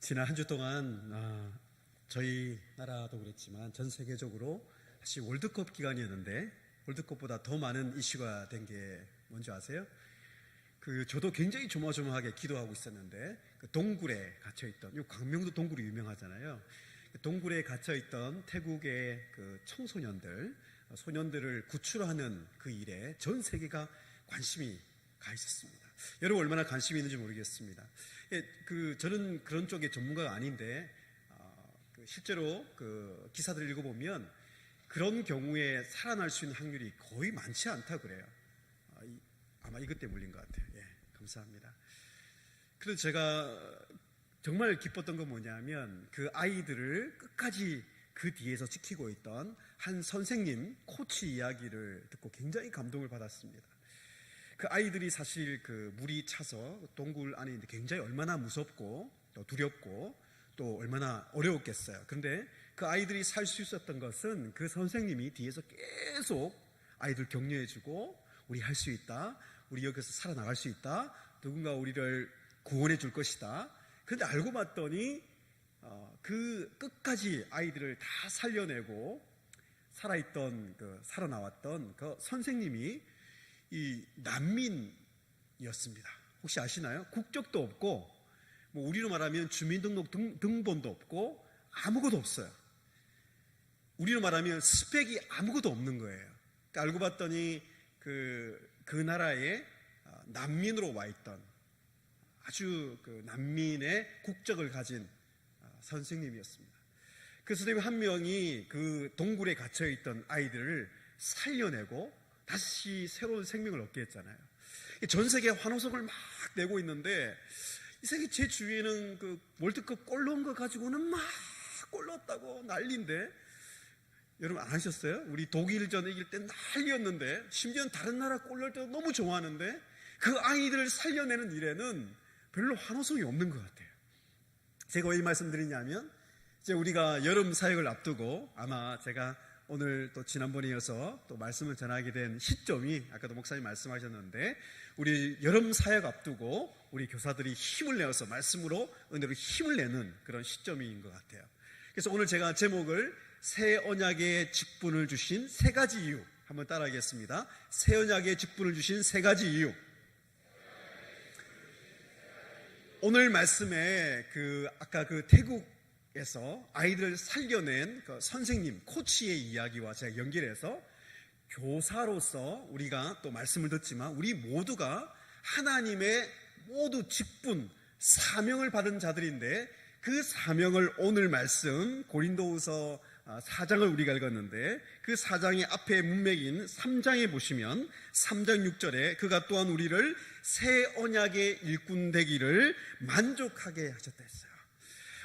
지난 한 주 동안 저희 나라도 그랬지만 전 세계적으로 사실 월드컵 기간이었는데 월드컵보다 더 많은 이슈가 된 게 뭔지 아세요? 저도 굉장히 조마조마하게 기도하고 있었는데 동굴에 갇혀있던, 이 광명도 동굴이 유명하잖아요. 동굴에 갇혀있던 태국의 소년들을 구출하는 그 일에 전 세계가 관심이 가 있었습니다. 여러분 얼마나 관심이 있는지 모르겠습니다. 저는 그런 쪽의 전문가가 아닌데 실제로 기사들을 읽어보면 그런 경우에 살아날 수 있는 확률이 거의 많지 않다 그래요. 아마 이것 때문에 물린 것 같아요. 예, 감사합니다. 그래서 제가 정말 기뻤던 건 뭐냐면 그 아이들을 끝까지 그 뒤에서 지키고 있던 한 선생님, 코치 이야기를 듣고 굉장히 감동을 받았습니다. 그 아이들이 사실 물이 차서 동굴 안에 있는데 굉장히 얼마나 무섭고 또 두렵고 또 얼마나 어려웠겠어요. 그런데 그 아이들이 살 수 있었던 것은 그 선생님이 뒤에서 계속 아이들 격려해주고 우리 할 수 있다, 우리 여기서 살아나갈 수 있다, 누군가 우리를 구원해 줄 것이다. 그런데 알고 봤더니 그 끝까지 아이들을 다 살려내고 살아나왔던 그 선생님이 이 난민이었습니다. 혹시 아시나요? 국적도 없고 우리로 말하면 주민등록 등본도 없고 아무것도 없어요. 우리로 말하면 스펙이 아무것도 없는 거예요. 그러니까 알고 봤더니 그 나라에 난민으로 와 있던 아주 난민의 국적을 가진 선생님이었습니다. 그 선생님 한 명이 그 동굴에 갇혀 있던 아이들을 살려내고 다시 새로운 생명을 얻게 했잖아요. 전 세계에 환호성을 막 내고 있는데 이 세계 제 주위에는 월드컵 골 넣은 거 가지고는 막 골 넣었다고 난리인데, 여러분 안 하셨어요? 우리 독일전 이길 때 난리였는데, 심지어는 다른 나라 골 넣을 때도 너무 좋아하는데 그 아이들을 살려내는 일에는 별로 환호성이 없는 것 같아요. 제가 왜 이 말씀 드리냐면 이제 우리가 여름 사역을 앞두고 아마 제가 오늘 또 지난번에 이어서 또 말씀을 전하게 된 시점이 아까도 목사님 말씀하셨는데 우리 여름 사역 앞두고 우리 교사들이 힘을 내어서 말씀으로 은혜로 힘을 내는 그런 시점인 것 같아요. 그래서 오늘 제가 제목을 새 언약의 직분을 주신 세 가지 이유 한번 따라하겠습니다. 새 언약의 직분을 주신 세 가지 이유. 오늘 말씀에 아까 태국에서 아이들을 살려낸 선생님, 코치의 이야기와 제가 연결해서 교사로서 우리가 또 말씀을 듣지만 우리 모두가 하나님의 모두 직분, 사명을 받은 자들인데 그 사명을 오늘 말씀 고린도후서 4장을 우리가 읽었는데 그 4장의 앞에 문맥인 3장에 보시면 3장 6절에 그가 또한 우리를 새 언약의 일꾼 되기를 만족하게 하셨다 했어요.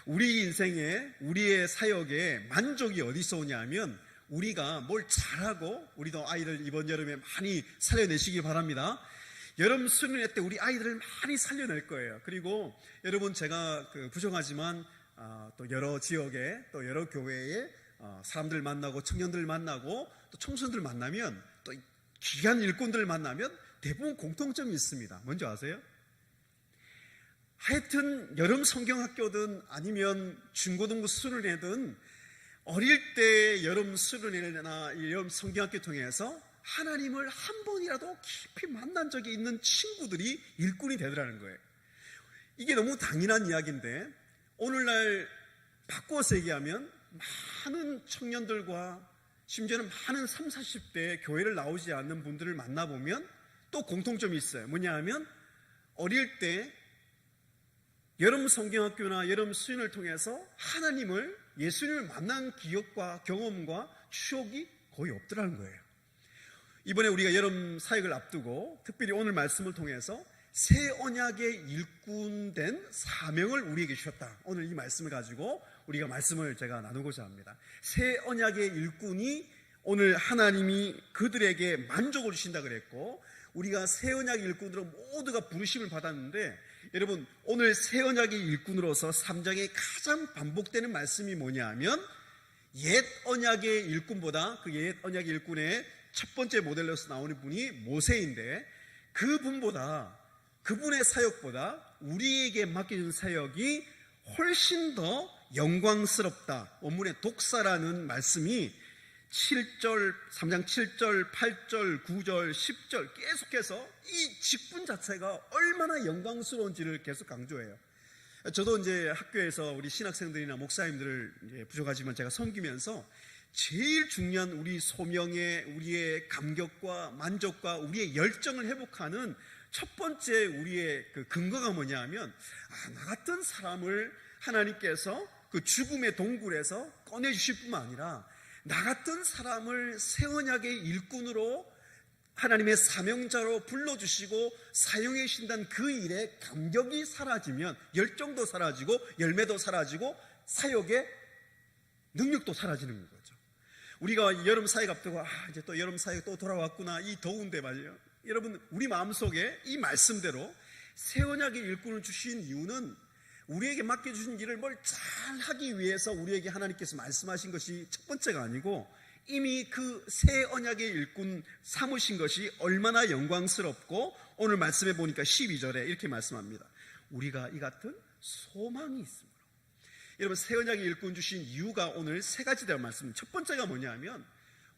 우리 인생에 우리의 사역에 만족이 어디서 오냐면 우리가 뭘 잘하고, 우리도 아이들 이번 여름에 많이 살려내시기 바랍니다. 여름 수련회 때 우리 아이들을 많이 살려낼 거예요. 그리고 여러분 제가 부정하지만 또 여러 지역에 또 여러 교회에 사람들 만나고 청년들 만나고 또 청소년들 만나면 또 귀한 일꾼들을 만나면 대부분 공통점이 있습니다. 뭔지 아세요? 하여튼 여름 성경학교든 아니면 중고등부 수련회든 어릴 때 여름 수련회나 여름 성경학교 통해서 하나님을 한 번이라도 깊이 만난 적이 있는 친구들이 일꾼이 되더라는 거예요. 이게 너무 당연한 이야기인데 오늘날 바꿔서 얘기하면 많은 청년들과 심지어는 많은 30, 40대 교회를 나오지 않는 분들을 만나보면 또 공통점이 있어요. 뭐냐 하면 어릴 때 여름 성경학교나 여름 수련을 통해서 하나님을, 예수님을 만난 기억과 경험과 추억이 거의 없더라는 거예요. 이번에 우리가 여름 사역을 앞두고 특별히 오늘 말씀을 통해서 새 언약의 일꾼된 사명을 우리에게 주셨다. 오늘 이 말씀을 가지고 우리가 말씀을 제가 나누고자 합니다. 새 언약의 일꾼이 오늘 하나님이 그들에게 만족을 주신다 그랬고 우리가 새 언약의 일꾼으로 모두가 부르심을 받았는데 여러분 오늘 새 언약의 일꾼으로서 3장에 가장 반복되는 말씀이 뭐냐 하면 옛 언약의 일꾼보다 그 옛 언약의 일꾼의 첫 번째 모델로서 나오는 분이 모세인데 그분의 사역보다 우리에게 맡겨진 사역이 훨씬 더 영광스럽다. 원문의 독사라는 말씀이 7절, 3장 7절, 8절, 9절, 10절 계속해서 이 직분 자체가 얼마나 영광스러운지를 계속 강조해요. 저도 이제 학교에서 우리 신학생들이나 목사님들을 부족하지만 제가 섬기면서 제일 중요한 우리 소명에 우리의 감격과 만족과 우리의 열정을 회복하는 첫 번째 우리의 그 근거가 뭐냐 하면 나 같은 사람을 하나님께서 그 죽음의 동굴에서 꺼내주실 뿐만 아니라 나 같은 사람을 새 언약의 일꾼으로 하나님의 사명자로 불러주시고 사용해 주신다는 그 일에 감격이 사라지면 열정도 사라지고 열매도 사라지고 사역의 능력도 사라지는 거죠. 우리가 여름 사역 앞두고 이제 또 여름 사역 또 돌아왔구나 이 더운데 말이요. 여러분 우리 마음속에 이 말씀대로 새 언약의 일꾼을 주신 이유는 우리에게 맡겨주신 일을 뭘 잘하기 위해서 우리에게 하나님께서 말씀하신 것이 첫 번째가 아니고 이미 그 새 언약의 일꾼 삼으신 것이 얼마나 영광스럽고 오늘 말씀해 보니까 12절에 이렇게 말씀합니다. 우리가 이 같은 소망이 있으므로. 여러분 새 언약의 일꾼 주신 이유가 오늘 세 가지라고 말씀입니다. 첫 번째가 뭐냐면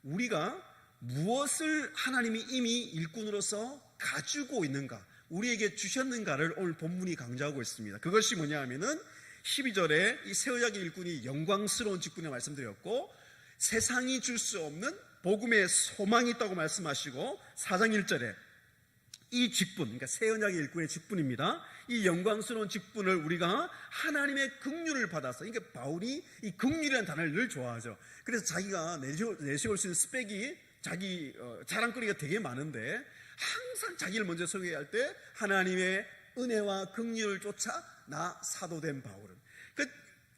우리가 무엇을 하나님이 이미 일꾼으로서 가지고 있는가 우리에게 주셨는가를 오늘 본문이 강조하고 있습니다. 그것이 뭐냐 하면은 12절에 이 새 언약의 일꾼이 영광스러운 직분을 말씀드렸고 세상이 줄 수 없는 복음의 소망이 있다고 말씀하시고 4장 1절에 이 직분, 그러니까 새 언약의 일꾼의 직분입니다. 이 영광스러운 직분을 우리가 하나님의 긍휼을 받아서, 그러니까 바울이 이 긍휼이라는 단어를 늘 좋아하죠. 그래서 자기가 내세울 수 있는 스펙이 자기 자랑거리가 되게 많은데 항상 자기를 먼저 소개할 때 하나님의 은혜와 긍휼을 쫓아 나 사도된 바울은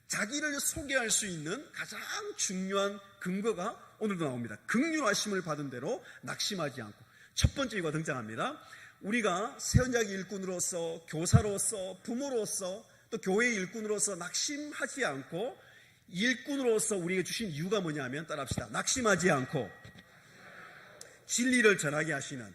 자기를 소개할 수 있는 가장 중요한 근거가 오늘도 나옵니다. 긍휼하심을 받은 대로 낙심하지 않고 첫 번째 이유가 등장합니다. 우리가 새 언약의 일꾼으로서 교사로서 부모로서 또 교회의 일꾼으로서 낙심하지 않고 일꾼으로서 우리에게 주신 이유가 뭐냐면 따라합시다. 낙심하지 않고 진리를 전하게 하시는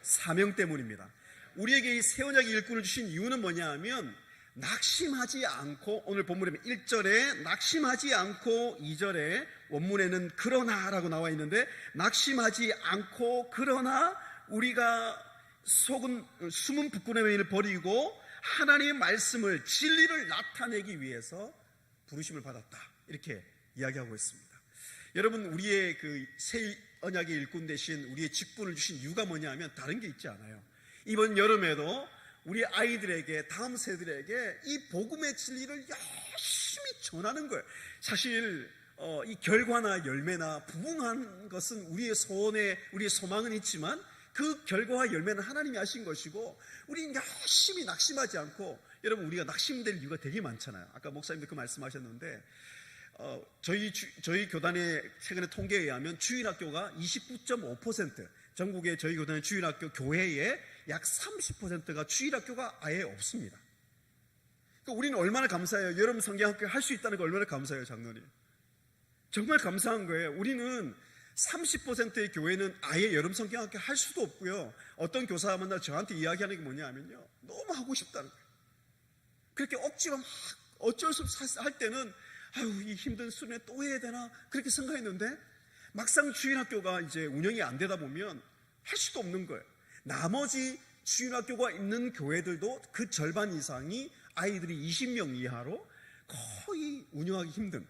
사명 때문입니다. 우리에게 이 새 언약의 일꾼을 주신 이유는 뭐냐 하면 낙심하지 않고 오늘 본문에 1절에 낙심하지 않고 2절에 원문에는 그러나라고 나와 있는데 낙심하지 않고 그러나 우리가 숨은 부끄러움을 버리고 하나님의 말씀을 진리를 나타내기 위해서 부르심을 받았다 이렇게 이야기하고 있습니다. 여러분 우리의 그 새 언약의 일꾼 대신 우리의 직분을 주신 이유가 뭐냐 하면 다른 게 있지 않아요. 이번 여름에도 우리 아이들에게 다음 세대들에게 이 복음의 진리를 열심히 전하는 거예요. 사실 이 결과나 열매나 부응한 것은 우리의 소원에 우리의 소망은 있지만 그 결과와 열매는 하나님이 하신 것이고 우리는 열심히 낙심하지 않고 여러분 우리가 낙심될 이유가 되게 많잖아요. 아까 목사님도 그 말씀하셨는데 저희 교단의 최근에 통계에 의하면 주일학교가 29.5% 전국의 저희 교단의 주일학교 교회의 약 30%가 주일학교가 아예 없습니다. 그러니까 우리는 얼마나 감사해요. 여러분 성경학교 할 수 있다는 거 얼마나 감사해요. 장로님 정말 감사한 거예요. 우리는 30%의 교회는 아예 여름 성경학교 할 수도 없고요. 어떤 교사가 만나 저한테 이야기하는 게 뭐냐 하면요 너무 하고 싶다는 거예요. 그렇게 억지로 막 어쩔 수 없이 할 때는 이 힘든 수련회 또 해야 되나 그렇게 생각했는데 막상 주일학교가 이제 운영이 안 되다 보면 할 수도 없는 거예요. 나머지 주일학교가 있는 교회들도 그 절반 이상이 아이들이 20명 이하로 거의 운영하기 힘든.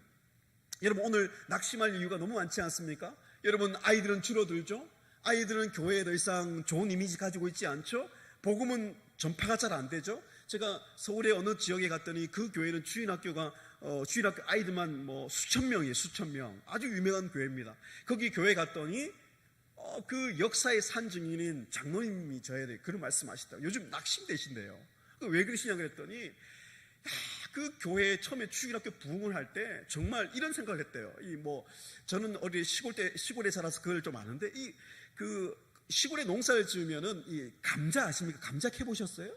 여러분 오늘 낙심할 이유가 너무 많지 않습니까? 여러분 아이들은 줄어들죠. 아이들은 교회에 더 이상 좋은 이미지 가지고 있지 않죠. 복음은 전파가 잘 안 되죠. 제가 서울의 어느 지역에 갔더니 그 교회는 주일학교 아이들만 수천 명이에요. 수천 명. 아주 유명한 교회입니다. 거기 교회 갔더니 그 역사의 산증인인 장로님이 저에게 그런 말씀하시더라고요. 요즘 낙심되신대요. 왜 그러시냐 그랬더니 그 교회에 처음에 주일학교 부흥을 할 때 정말 이런 생각을 했대요. 저는 어디 시골에 살아서 그걸 좀 아는데 그 시골에 농사를 지으면은 이 감자 아십니까? 감자 캐 보셨어요?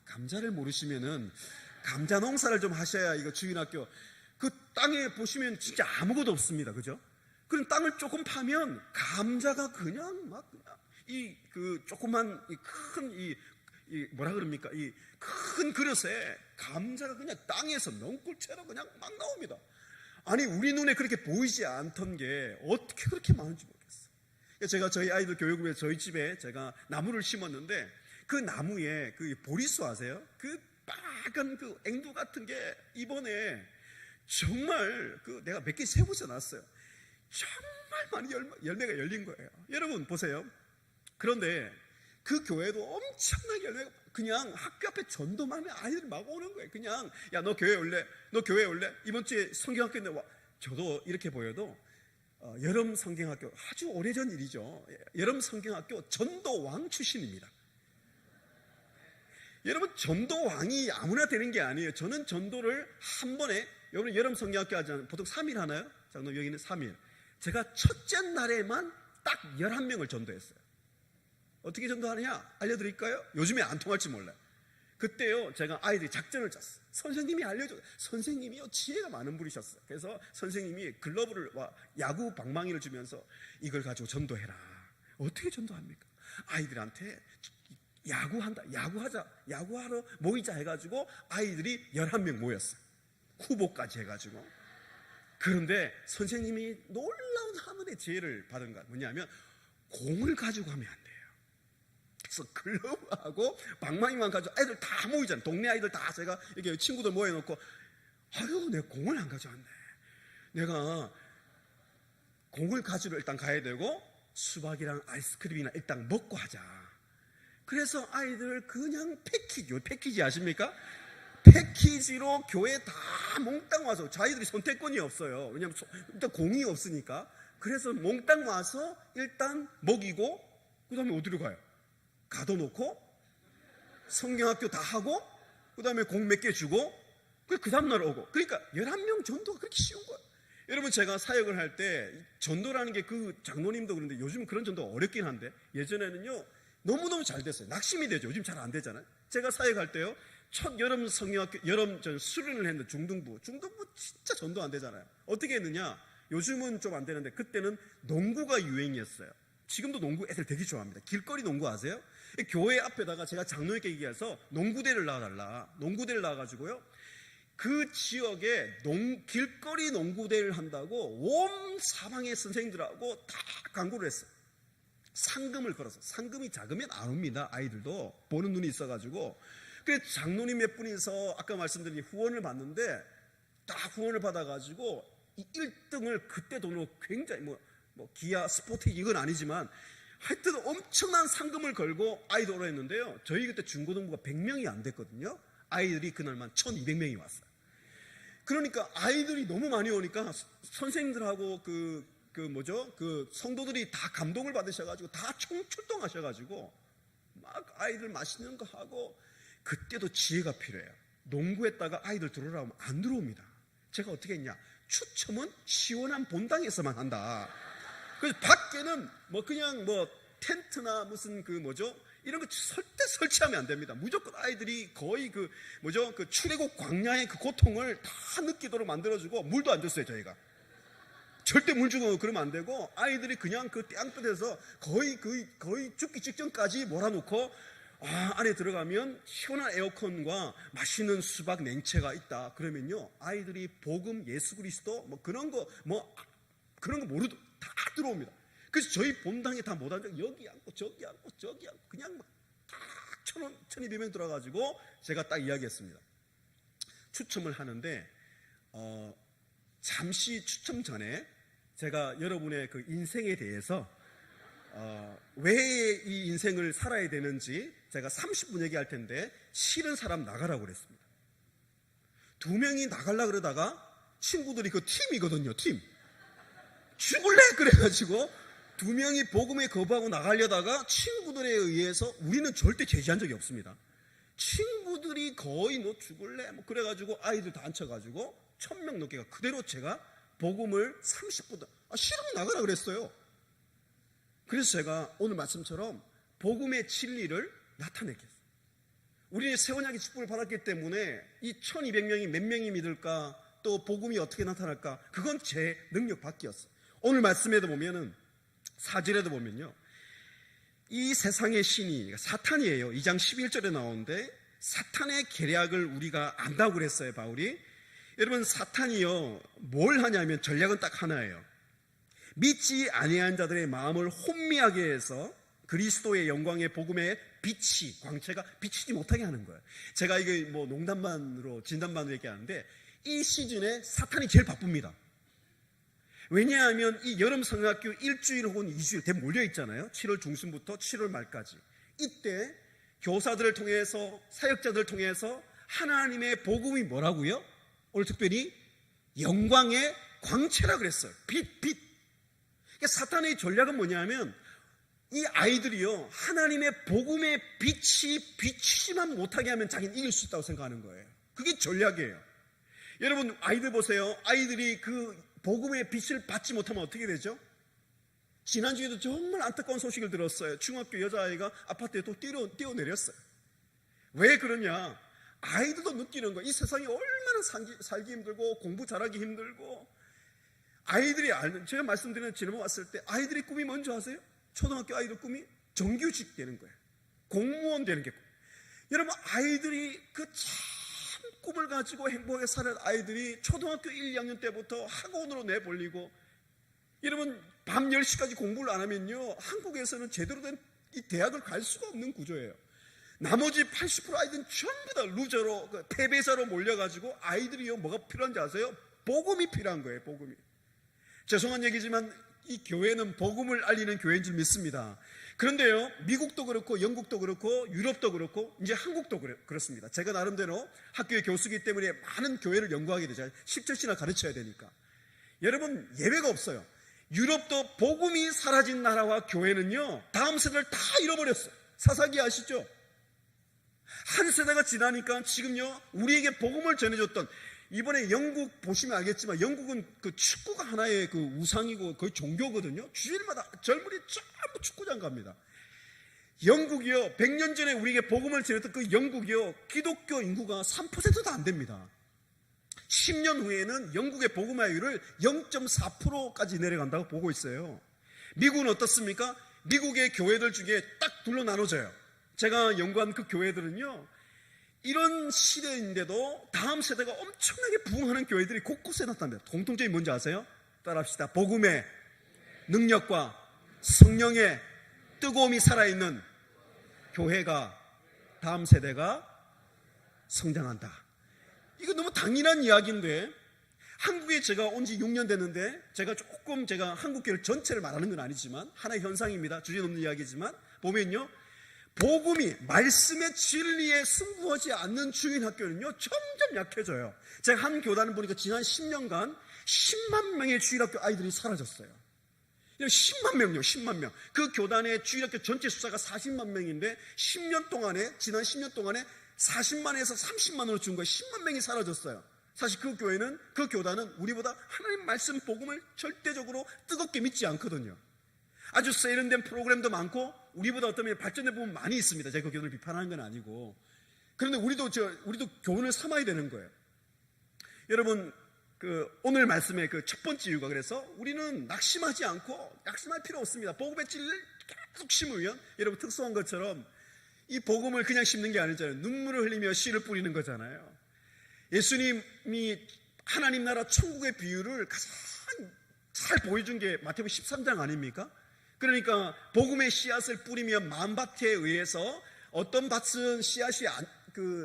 감자를 모르시면은 감자 농사를 좀 하셔야 이거 주일학교 그 땅에 보시면 진짜 아무것도 없습니다. 그죠? 그럼 땅을 조금 파면 감자가 그냥 막 그 조그만 큰 뭐라 그럽니까? 이 큰 그릇에 감자가 그냥 땅에서 넝굴채로 그냥 막 나옵니다. 아니, 우리 눈에 그렇게 보이지 않던 게 어떻게 그렇게 많은지 모르겠어요. 제가 저희 아이들 교육에 저희 집에 제가 나무를 심었는데 그 나무에 그 보리수 아세요? 그 빨간 그 앵두 같은 게 이번에 정말 그 내가 몇 개 세고서 놨어요. 정말 많이 열매가 열린 거예요. 여러분 보세요. 그런데 그 교회도 엄청나게 열매가, 그냥 학교 앞에 전도만 하면 아이들이 막 오는 거예요. 그냥 야, 너 교회 올래? 너 교회 올래? 이번 주에 성경학교인데 와. 저도 이렇게 보여도 여름 성경학교 아주 오래전 일이죠. 여름 성경학교 전도왕 출신입니다. 여러분, 전도왕이 아무나 되는 게 아니에요. 저는 전도를 한 번에, 여러분 여름 성경학교 하잖아요. 보통 3일 하나요? 자, 그럼 여기는 3일. 제가 첫째 날에만 딱 11명을 전도했어요. 어떻게 전도하느냐 알려드릴까요? 요즘에 안 통할지 몰라요. 그때요, 제가 아이들이 작전을 짰어요. 선생님이 알려줘요. 선생님이요, 지혜가 많은 분이셨어요. 그래서 선생님이 글러브를, 야구 방망이를 주면서 이걸 가지고 전도해라. 어떻게 전도합니까? 아이들한테 야구한다, 야구하러 모이자 해가지고 아이들이 11명 모였어요. 후보까지 해가지고. 그런데 선생님이 놀라운 하늘의 지혜를 받은 거 뭐냐면 공을 가지고 하면 안 돼요. 그래서 글러브하고 방망이만 가지고 애들 다 모이잖아요. 동네 아이들 다 제가 이렇게 친구들 모여놓고, 아유, 내가 공을 안 가져왔네. 내가 공을 가지러 일단 가야 되고 수박이랑 아이스크림이나 일단 먹고 하자. 그래서 아이들 그냥 패키지 아십니까? 패키지로 교회 다 몽땅 와서, 자기들이 선택권이 없어요. 왜냐하면 일단 공이 없으니까. 그래서 몽땅 와서 일단 먹이고 그 다음에 어디로 가요? 가둬놓고 성경학교 다 하고 그 다음에 공 몇 개 주고 그 다음날 오고. 그러니까 11명 전도가 그렇게 쉬운 거예요. 여러분, 제가 사역을 할 때 전도라는 게, 그 장로님도 그런데 요즘 그런 전도가 어렵긴 한데 예전에는요 너무너무 잘 됐어요. 낙심이 되죠. 요즘 잘 안 되잖아요. 제가 사역할 때요, 첫 여름 성경학교, 여름 전 수련을 했는데 중등부 진짜 전도 안 되잖아요. 어떻게 했느냐, 요즘은 좀 안 되는데 그때는 농구가 유행이었어요. 지금도 농구 애들 되게 좋아합니다. 길거리 농구 아세요? 교회 앞에다가 제가 장로님께 얘기해서 농구대를 놔달라. 농구대를 놔가지고요, 그 지역에 길거리 농구대를 한다고 온 사방의 선생님들하고 다 광고를 했어요. 상금을 걸어서. 상금이 작으면 안 옵니다. 아이들도 보는 눈이 있어가지고. 그래서 장로님 몇 분이서 아까 말씀드린 후원을 받는데, 다 후원을 받아가지고 이 1등을 그때 돈으로 굉장히 뭐 기아 스포티 이건 아니지만 하여튼 엄청난 상금을 걸고 아이돌로 했는데요, 저희 그때 중고등부가 100명이 안 됐거든요. 아이들이 그날만 1200명이 왔어요. 그러니까 아이들이 너무 많이 오니까 선생님들하고 그 성도들이 다 감동을 받으셔가지고 다 총출동하셔가지고 막 아이들 맛있는 거 하고. 그때도 지혜가 필요해요. 농구했다가 아이들 들어오라면 안 들어옵니다. 제가 어떻게 했냐, 추첨은 시원한 본당에서만 한다. 그래서 밖에는 그냥 텐트나 무슨 이런 거 절대 설치하면 안 됩니다. 무조건 아이들이 거의 그 출애굽 광야의 그 고통을 다 느끼도록 만들어주고, 물도 안 줬어요. 저희가 절대 물 주고 그러면 안 되고, 아이들이 그냥 그 땅끝에서 거의 죽기 직전까지 몰아놓고, 안에 들어가면 시원한 에어컨과 맛있는 수박 냉채가 있다. 그러면요, 아이들이 복음, 예수 그리스도 그런 거 모르도 다 들어옵니다. 그래서 저희 본당에 다 못 앉아, 여기 앉고 저기 앉고 그냥 막 다 1200명 들어가지고 제가 딱 이야기했습니다. 추첨을 하는데 잠시 추첨 전에 제가 여러분의 그 인생에 대해서 왜 이 인생을 살아야 되는지 제가 30분 얘기할 텐데, 싫은 사람 나가라고 그랬습니다. 2명이 나가려고 그러다가 친구들이, 그 팀이거든요, 팀. 죽을래? 그래가지고 2명이 복음에 거부하고 나가려다가 친구들에 의해서, 우리는 절대 제지한 적이 없습니다. 친구들이 거의 너 죽을래? 그래가지고 아이들 다 앉혀가지고 1000명 넘게가 그대로 제가 복음을 30분, 싫으면 나가라 그랬어요. 그래서 제가 오늘 말씀처럼 복음의 진리를 나타냈겠어요. 우리는 새 언약의 축복을 받았기 때문에 이 1200명이 몇 명이 믿을까, 또 복음이 어떻게 나타날까, 그건 제 능력 밖이었어요. 오늘 말씀에도 보면은, 4절에도 보면요, 이 세상의 신이 사탄이에요. 2장 11절에 나오는데 사탄의 계략을 우리가 안다고 그랬어요, 바울이. 여러분, 사탄이요 뭘 하냐면 전략은 딱 하나예요. 믿지 아니한 자들의 마음을 혼미하게 해서 그리스도의 영광의 복음의 빛이, 광채가 비치지 못하게 하는 거예요. 제가 이게 뭐 농담반으로 진담반으로 얘기하는데 이 시즌에 사탄이 제일 바쁩니다. 왜냐하면 이 여름 성학교 일주일 혹은 2주일 대 몰려 있잖아요. 7월 중순부터 7월 말까지. 이때 교사들을 통해서, 사역자들을 통해서 하나님의 복음이 뭐라고요? 오늘 특별히 영광의 광채라 그랬어요. 빛. 그러니까 사탄의 전략은 뭐냐면 이 아이들이요 하나님의 복음의 빛이 비치지만 못하게 하면 자기는 이길 수 있다고 생각하는 거예요. 그게 전략이에요. 여러분, 아이들 보세요. 아이들이 그 복음의 빛을 받지 못하면 어떻게 되죠? 지난주에도 정말 안타까운 소식을 들었어요. 중학교 여자아이가 아파트에 또 뛰어내렸어요. 왜 그러냐? 아이들도 느끼는 거예요. 이 세상이 얼마나 살기 힘들고 공부 잘하기 힘들고. 아이들이 제가 말씀드리는 지난번 왔을 때 아이들의 꿈이 뭔지 아세요? 초등학교 아이들 꿈이 정규직 되는 거예요. 공무원 되는 게. 여러분, 아이들이 그 참 꿈을 가지고 행복하게 사는 아이들이 초등학교 1, 2학년 때부터 학원으로 내몰리고, 여러분 밤 10시까지 공부를 안 하면요 한국에서는 제대로 된 이 대학을 갈 수가 없는 구조예요. 나머지 80% 아이들은 전부 다 루저로, 패배자로 몰려가지고 아이들이요 뭐가 필요한지 아세요? 복음이 필요한 거예요. 복음이. 죄송한 얘기지만 이 교회는 복음을 알리는 교회인 줄 믿습니다. 그런데요 미국도 그렇고 영국도 그렇고 유럽도 그렇고 이제 한국도 그렇습니다. 제가 나름대로 학교의 교수이기 때문에 많은 교회를 연구하게 되죠. 10절씩이나 가르쳐야 되니까. 여러분, 예외가 없어요. 유럽도 복음이 사라진 나라와 교회는요 다음 세대를 다 잃어버렸어요. 사사기 아시죠? 한 세대가 지나니까 지금요 우리에게 복음을 전해줬던, 이번에 영국 보시면 알겠지만 영국은 그 축구가 하나의 그 우상이고 거의 종교거든요. 주일마다 젊은이 전부 축구장 갑니다. 영국이요 100년 전에 우리에게 복음을 전했던 그 영국이요 기독교 인구가 3%도 안 됩니다. 10년 후에는 영국의 복음화율을 0.4%까지 내려간다고 보고 있어요. 미국은 어떻습니까? 미국의 교회들 중에 딱 둘로 나눠져요. 제가 연구한 그 교회들은요 이런 시대인데도 다음 세대가 엄청나게 부흥하는 교회들이 곳곳에 나타납니다. 공통점이 뭔지 아세요? 따라합시다. 복음의 능력과 성령의 뜨거움이 살아있는 교회가, 다음 세대가 성장한다. 이거 너무 당연한 이야기인데, 한국에 제가 온 지 6년 됐는데 제가 한국 교회 전체를 말하는 건 아니지만 하나의 현상입니다. 주제넘는 이야기지만 보면요 복음이, 말씀의 진리에 승부하지 않는 주인 학교는요 점점 약해져요. 제가 한 교단을 보니까 지난 10년간 10만 명의 주일학교 아이들이 사라졌어요. 10만 명요, 10만 명. 그 교단의 주일학교 전체 숫자가 40만 명인데 지난 10년 동안에 40만에서 30만으로 준 거예요. 10만 명이 사라졌어요. 사실 그 교단은 우리보다 하나님 말씀 복음을 절대적으로 뜨겁게 믿지 않거든요. 아주 세련된 프로그램도 많고 우리보다 어떤 발전된 부분 많이 있습니다. 제가 그 교훈을 비판하는 건 아니고. 그런데 우리도 교훈을 삼아야 되는 거예요. 여러분, 오늘 말씀의 그 첫 번째 이유가, 그래서 우리는 낙심하지 않고, 낙심할 필요 없습니다. 복음의 진리를 계속 심으면, 여러분 특수한 것처럼 이 복음을 그냥 심는 게 아니잖아요. 눈물을 흘리며 씨를 뿌리는 거잖아요. 예수님이 하나님 나라 천국의 비유를 가장 잘 보여준 게 마태복음 13장 아닙니까? 그러니까 복음의 씨앗을 뿌리면 만밭에 의해서 어떤 밭은 씨앗이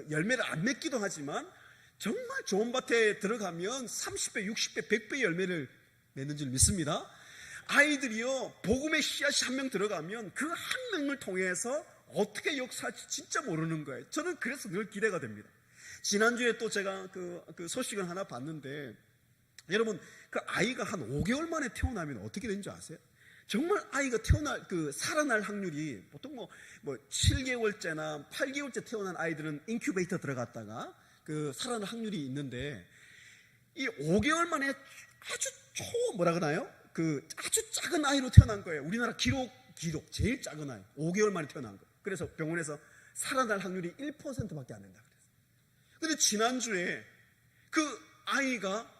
열매를 안 맺기도 하지만 정말 좋은 밭에 들어가면 30배, 60배, 100배의 열매를 맺는 줄 믿습니다. 아이들이요 복음의 씨앗이 한 명 들어가면 그 한 명을 통해서 어떻게 역사할지 진짜 모르는 거예요. 저는 그래서 늘 기대가 됩니다. 지난주에 또 제가 그 소식을 하나 봤는데, 여러분 그 아이가 한 5개월 만에 태어나면 어떻게 되는지 아세요? 정말 아이가 살아날 확률이 보통 뭐 7개월째나 8개월째 태어난 아이들은 인큐베이터 들어갔다가 살아날 확률이 있는데, 이 5개월 만에 아주 아주 작은 아이로 태어난 거예요. 우리나라 기록 제일 작은 아이 5개월 만에 태어난 거예요. 그래서 병원에서 살아날 확률이 1%밖에 안 된다 그랬어요. 근데 지난주에 그 아이가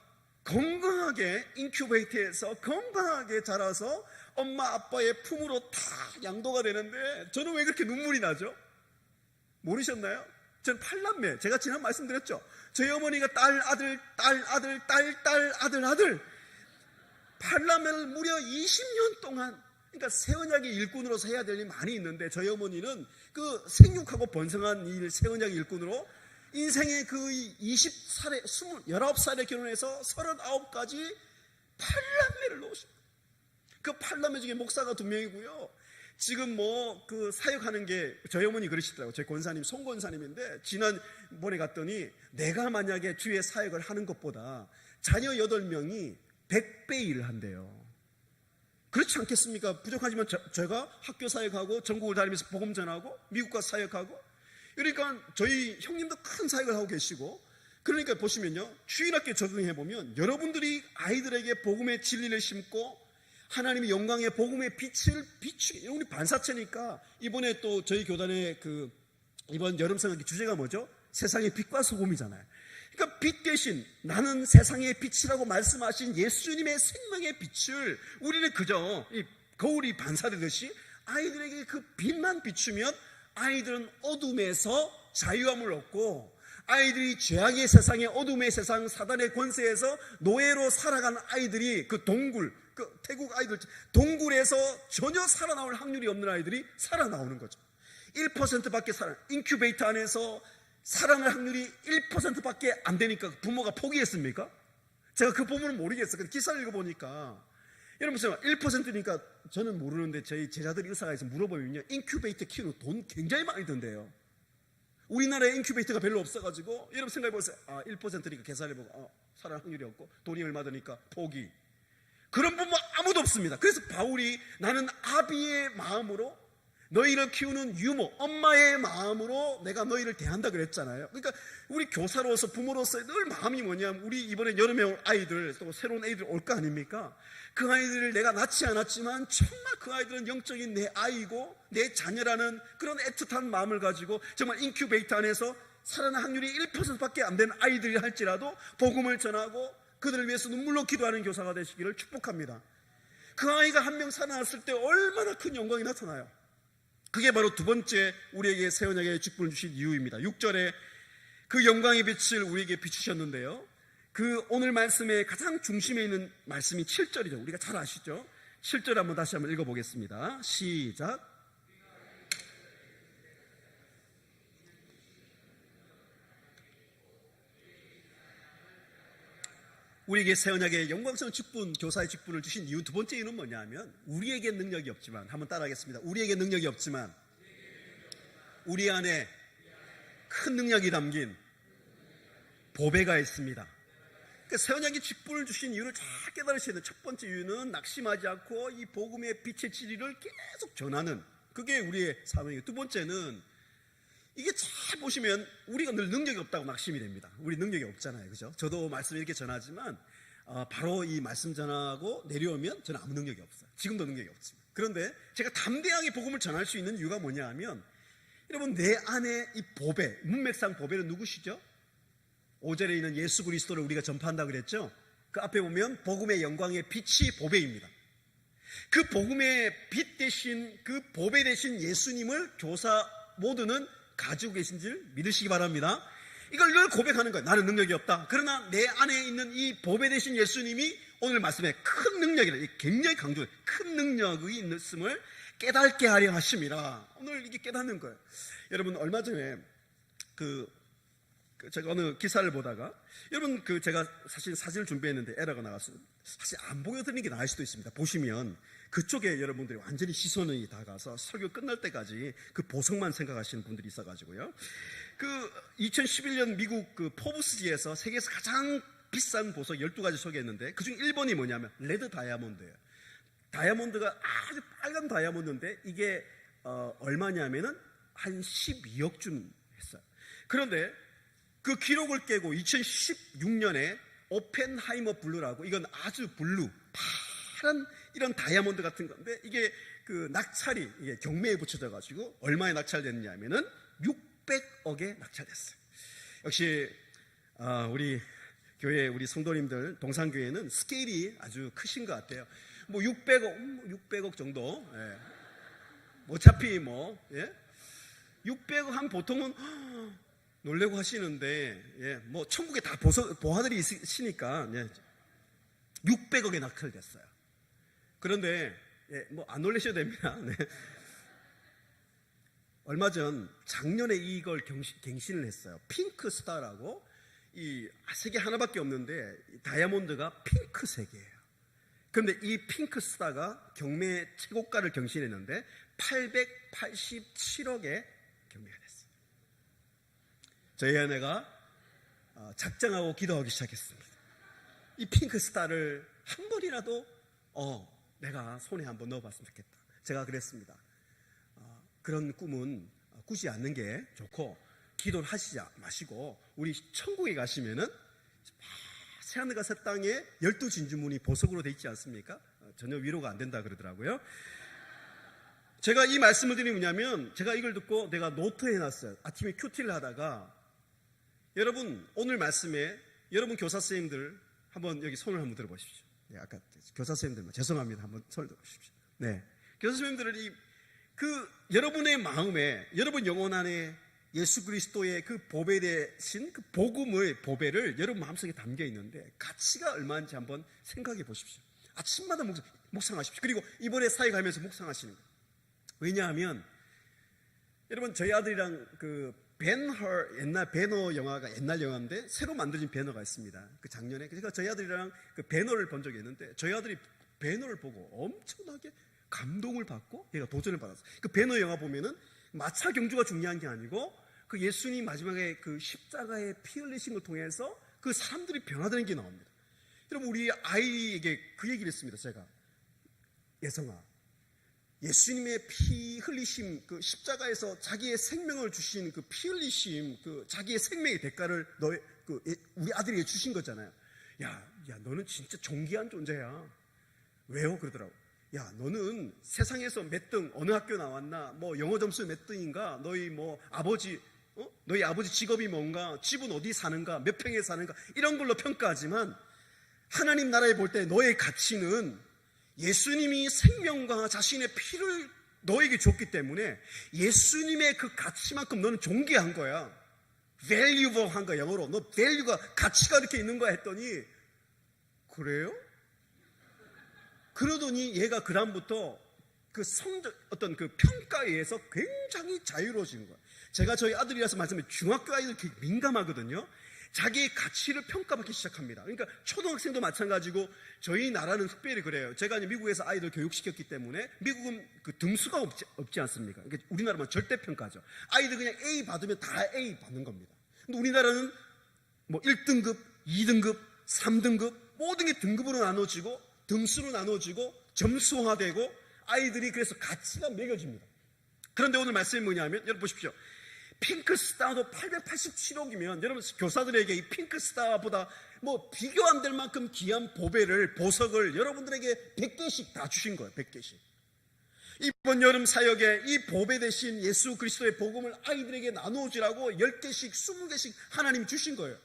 건강하게 인큐베이터에서 건강하게 자라서 엄마 아빠의 품으로 다 양도가 되는데 저는 왜 그렇게 눈물이 나죠? 모르셨나요? 저는 8남매, 제가 지난 말씀드렸죠. 저희 어머니가 딸 아들 8남매를 무려 20년 동안, 그러니까 새언약의 일꾼으로서 해야 될 일이 많이 있는데 저희 어머니는 그 생육하고 번성한 일, 새언약의 일꾼으로 인생의 그 20살에 19살에 결혼해서 39까지 8남매를 놓으십니다. 그 8남매 중에 목사가 2명이고요. 지금 그 사역하는 게 저희 어머니 그러시더라고요. 제 권사님, 송 권사님인데 지난번에 갔더니 내가 만약에 주의 사역을 하는 것보다 자녀 8명이 100배 일을 한대요. 그렇지 않겠습니까? 부족하지만 제가 학교 사역하고 전국을 다니면서 복음 전하고 미국 가서 사역하고, 그러니까 저희 형님도 큰 사역을 하고 계시고, 그러니까 보시면요, 주일학교 적응해 보면 여러분들이 아이들에게 복음의 진리를 심고 하나님의 영광의 복음의 빛을 비추게, 우리 반사체니까 이번에 또 저희 교단의 이번 여름 성학기 주제가 뭐죠? 세상의 빛과 소금이잖아요. 그러니까 빛 대신 나는 세상의 빛이라고 말씀하신 예수님의 생명의 빛을 우리는 그저 이 거울이 반사되듯이 아이들에게 그 빛만 비추면 아이들은 어둠에서 자유함을 얻고, 아이들이 죄악의 세상에, 어둠의 세상, 사단의 권세에서 노예로 살아가는 아이들이 그 태국 아이들 동굴에서 전혀 살아나올 확률이 없는 아이들이 살아나오는 거죠. 1%밖에 인큐베이터 안에서 살아날 확률이 1%밖에 안 되니까 부모가 포기했습니까? 제가 그 부분은 모르겠어요. 근데 기사를 읽어보니까 여러분 1%니까 저는 모르는데 저희 제자들이 의사가에서 물어보면요, 인큐베이터 키우는 돈 굉장히 많이 든대요. 우리나라에 인큐베이터가 별로 없어가지고 여러분 생각해보세요. 1%니까 계산해보고 살아날 확률이 없고 돈이 얼마 드니까 포기. 그런 부모 아무도 없습니다. 그래서 바울이 나는 아비의 마음으로 너희를 키우는 유모, 엄마의 마음으로 내가 너희를 대한다 그랬잖아요. 그러니까 우리 교사로서, 부모로서 늘 마음이 뭐냐면, 우리 이번에 여름에 올 아이들, 또 새로운 아이들 올 거 아닙니까? 그 아이들을 내가 낳지 않았지만 정말 그 아이들은 영적인 내 아이고 내 자녀라는 그런 애틋한 마음을 가지고 정말 인큐베이터 안에서 살아날 확률이 1%밖에 안 되는 아이들이 할지라도 복음을 전하고 그들을 위해서 눈물로 기도하는 교사가 되시기를 축복합니다. 그 아이가 한 명 살아났을 때 얼마나 큰 영광이 나타나요. 그게 바로 두 번째 우리에게 새 언약의 직분을 주신 이유입니다. 6절에 그 영광의 빛을 우리에게 비추셨는데요, 그 오늘 말씀의 가장 중심에 있는 말씀이 7절이죠. 우리가 잘 아시죠? 7절 한번 다시 한번 읽어보겠습니다. 시작. 우리에게 새 언약의 영광스러운 직분, 교사의 직분을 주신 이유, 두 번째 이유는 뭐냐면, 우리에게 능력이 없지만, 한번 따라하겠습니다. 우리에게 능력이 없지만 우리 안에 큰 능력이 담긴 보배가 있습니다. 그러니까 새 언약의 직분을 주신 이유를 잘 깨달으셔야 돼요. 첫 번째 이유는 낙심하지 않고 이 복음의 빛의 진리를 계속 전하는, 그게 우리의 사명이에요. 두 번째는 이게 잘 보시면 우리가 늘 능력이 없다고 낙심이 됩니다. 우리 능력이 없잖아요, 그죠? 저도 말씀 이렇게 전하지만 바로 이 말씀 전하고 내려오면 저는 아무 능력이 없어요. 지금도 능력이 없습니다. 그런데 제가 담대하게 복음을 전할 수 있는 이유가 뭐냐 하면, 여러분 내 안에 이 보배, 문맥상 보배는 누구시죠? 5절에 있는 예수 그리스도를 우리가 전파한다 그랬죠? 그 앞에 보면 복음의 영광의 빛이 보배입니다. 그 복음의 빛 대신, 그 보배 대신 예수님을 교사 모두는 가지고 계신 줄 믿으시기 바랍니다. 이걸 늘 고백하는 거예요. 나는 능력이 없다. 그러나 내 안에 있는 이 보배 되신 예수님이 오늘 말씀에 큰 능력이라, 굉장히 강조해요. 큰 능력이 있음을 깨닫게 하려 하심이라. 오늘 이게 깨닫는 거예요. 여러분 얼마 전에 제가 어느 기사를 보다가, 여러분 제가 사실 사진을 준비했는데 에러가 나갔어요. 사실 안 보여드리는 게 나을 수도 있습니다. 보시면 그쪽에 여러분들이 완전히 시선이 다 가서 설교 끝날 때까지 그 보석만 생각하시는 분들이 있어가지고요. 2011년 미국 포브스지에서 세계에서 가장 비싼 보석 12가지 소개했는데, 그중 1번이 뭐냐면 레드 다이아몬드예요. 다이아몬드가 아주 빨간 다이아몬드인데 이게 얼마냐면은 한 12억쯤 했어요. 그런데 그 기록을 깨고 2016년에 오펜하이머 블루라고, 이건 아주 블루, 파란 이런 다이아몬드 같은 건데, 이게 낙찰이 이게 경매에 붙여져 가지고 얼마에 낙찰됐냐 하면은 600억에 낙찰됐어요. 역시 우리 교회 우리 성도님들 동산교회는 스케일이 아주 크신 것 같아요. 뭐 600억 정도. 예. 어차피 뭐 600억 한 보통은 놀래고 하시는데 뭐 천국에 다 보화들이 있으시니까 600억에 낙찰됐어요. 그런데 뭐 안 놀라셔도 됩니다. 네. 얼마 전 작년에 이걸 갱신을 했어요. 핑크 스타라고 이 색이 하나밖에 없는데 다이아몬드가 핑크색이에요. 그런데 이 핑크 스타가 경매 최고가를 경신했는데 887억에 경매가 됐어요. 저희 아내가 작정하고 기도하기 시작했습니다. 이 핑크 스타를 한 번이라도 내가 손에 한번 넣어봤으면 좋겠다. 제가 그랬습니다. 그런 꿈은 꾸지 않는 게 좋고 기도를 하시지 마시고 우리 천국에 가시면은 새하늘과 새 땅에 12진주문이 보석으로 되어 있지 않습니까? 전혀 위로가 안 된다 그러더라고요. 제가 이 말씀을 드리면 뭐냐면 제가 이걸 듣고 내가 노트에 해놨어요. 아침에 큐티를 하다가 여러분 오늘 말씀에 여러분 교사 선생님들 한번 여기 손을 한번 들어보십시오. 네, 아까 교사 선생님들 죄송합니다. 한번 손을 들어보십시오. 네, 교사 선생님들이 여러분의 마음에 여러분 영혼 안에 예수 그리스도의 그 보배 대신 그 복음의 보배를 여러분 마음속에 담겨 있는데 가치가 얼마인지 한번 생각해 보십시오. 아침마다 묵상하십시오. 그리고 이번에 사회 가면서 묵상하시는 거예요. 왜냐하면 여러분 저희 아들이랑 그 벤허 옛날 배너 영화가 옛날 영화인데 새로 만들어진 배너가 있습니다. 그 작년에 그러니까 저희 아들이랑 그 배너를 본 적이 있는데 저희 아들이 배너를 보고 엄청나게 감동을 받고 얘가 도전을 받았어요. 그 배너 영화 보면은 마차 경주가 중요한 게 아니고 그 예수님 마지막에 그 십자가의 피 흘리심을 통해서 그 사람들이 변화되는 게 나옵니다. 여러분 우리 아이에게 그 얘기를 했습니다. 제가 예성아 예수님의 피 흘리심 그 십자가에서 자기의 생명을 주신 그 피 흘리심 그 자기의 생명의 대가를 우리 아들에게 주신 거잖아요. 야 너는 진짜 존귀한 존재야. 왜요? 그러더라고. 야 너는 세상에서 몇 등 어느 학교 나왔나 뭐 영어 점수 몇 등인가 너희 뭐 아버지 너희 아버지 직업이 뭔가 집은 어디 사는가 몇 평에 사는가 이런 걸로 평가하지만 하나님 나라에 볼 때 너의 가치는 예수님이 생명과 자신의 피를 너에게 줬기 때문에 예수님의 그 가치만큼 너는 존귀한 거야. valuable 한 거야. 영어로 너 value가 가치가 이렇게 있는 거야 했더니 그래요? 그러더니 얘가 그 다음부터 그 어떤 그 평가에 의해서 굉장히 자유로워진 거예요. 제가 저희 아들이라서 말씀드리면 중학교 아이들 되게 민감하거든요. 자기의 가치를 평가받기 시작합니다. 그러니까 초등학생도 마찬가지고 저희 나라는 특별히 그래요. 제가 이제 미국에서 아이들 교육시켰기 때문에 미국은 그 등수가 없지 않습니까? 그러니까 우리나라만 절대평가죠. 아이들 그냥 A 받으면 다 A 받는 겁니다. 근데 우리나라는 뭐 1등급, 2등급, 3등급 모든 게 등급으로 나눠지고 등수로 나눠지고 점수화되고 아이들이 그래서 가치가 매겨집니다. 그런데 오늘 말씀이 뭐냐면 여러분 보십시오. 핑크스타도 887억이면 여러분 교사들에게 이 핑크스타보다 뭐 비교 안 될 만큼 귀한 보석을 여러분들에게 100개씩 다 주신 거예요. 100개씩. 이번 여름 사역에 이 보배 대신 예수 그리스도의 복음을 아이들에게 나누어주라고 10개씩 20개씩 하나님이 주신 거예요.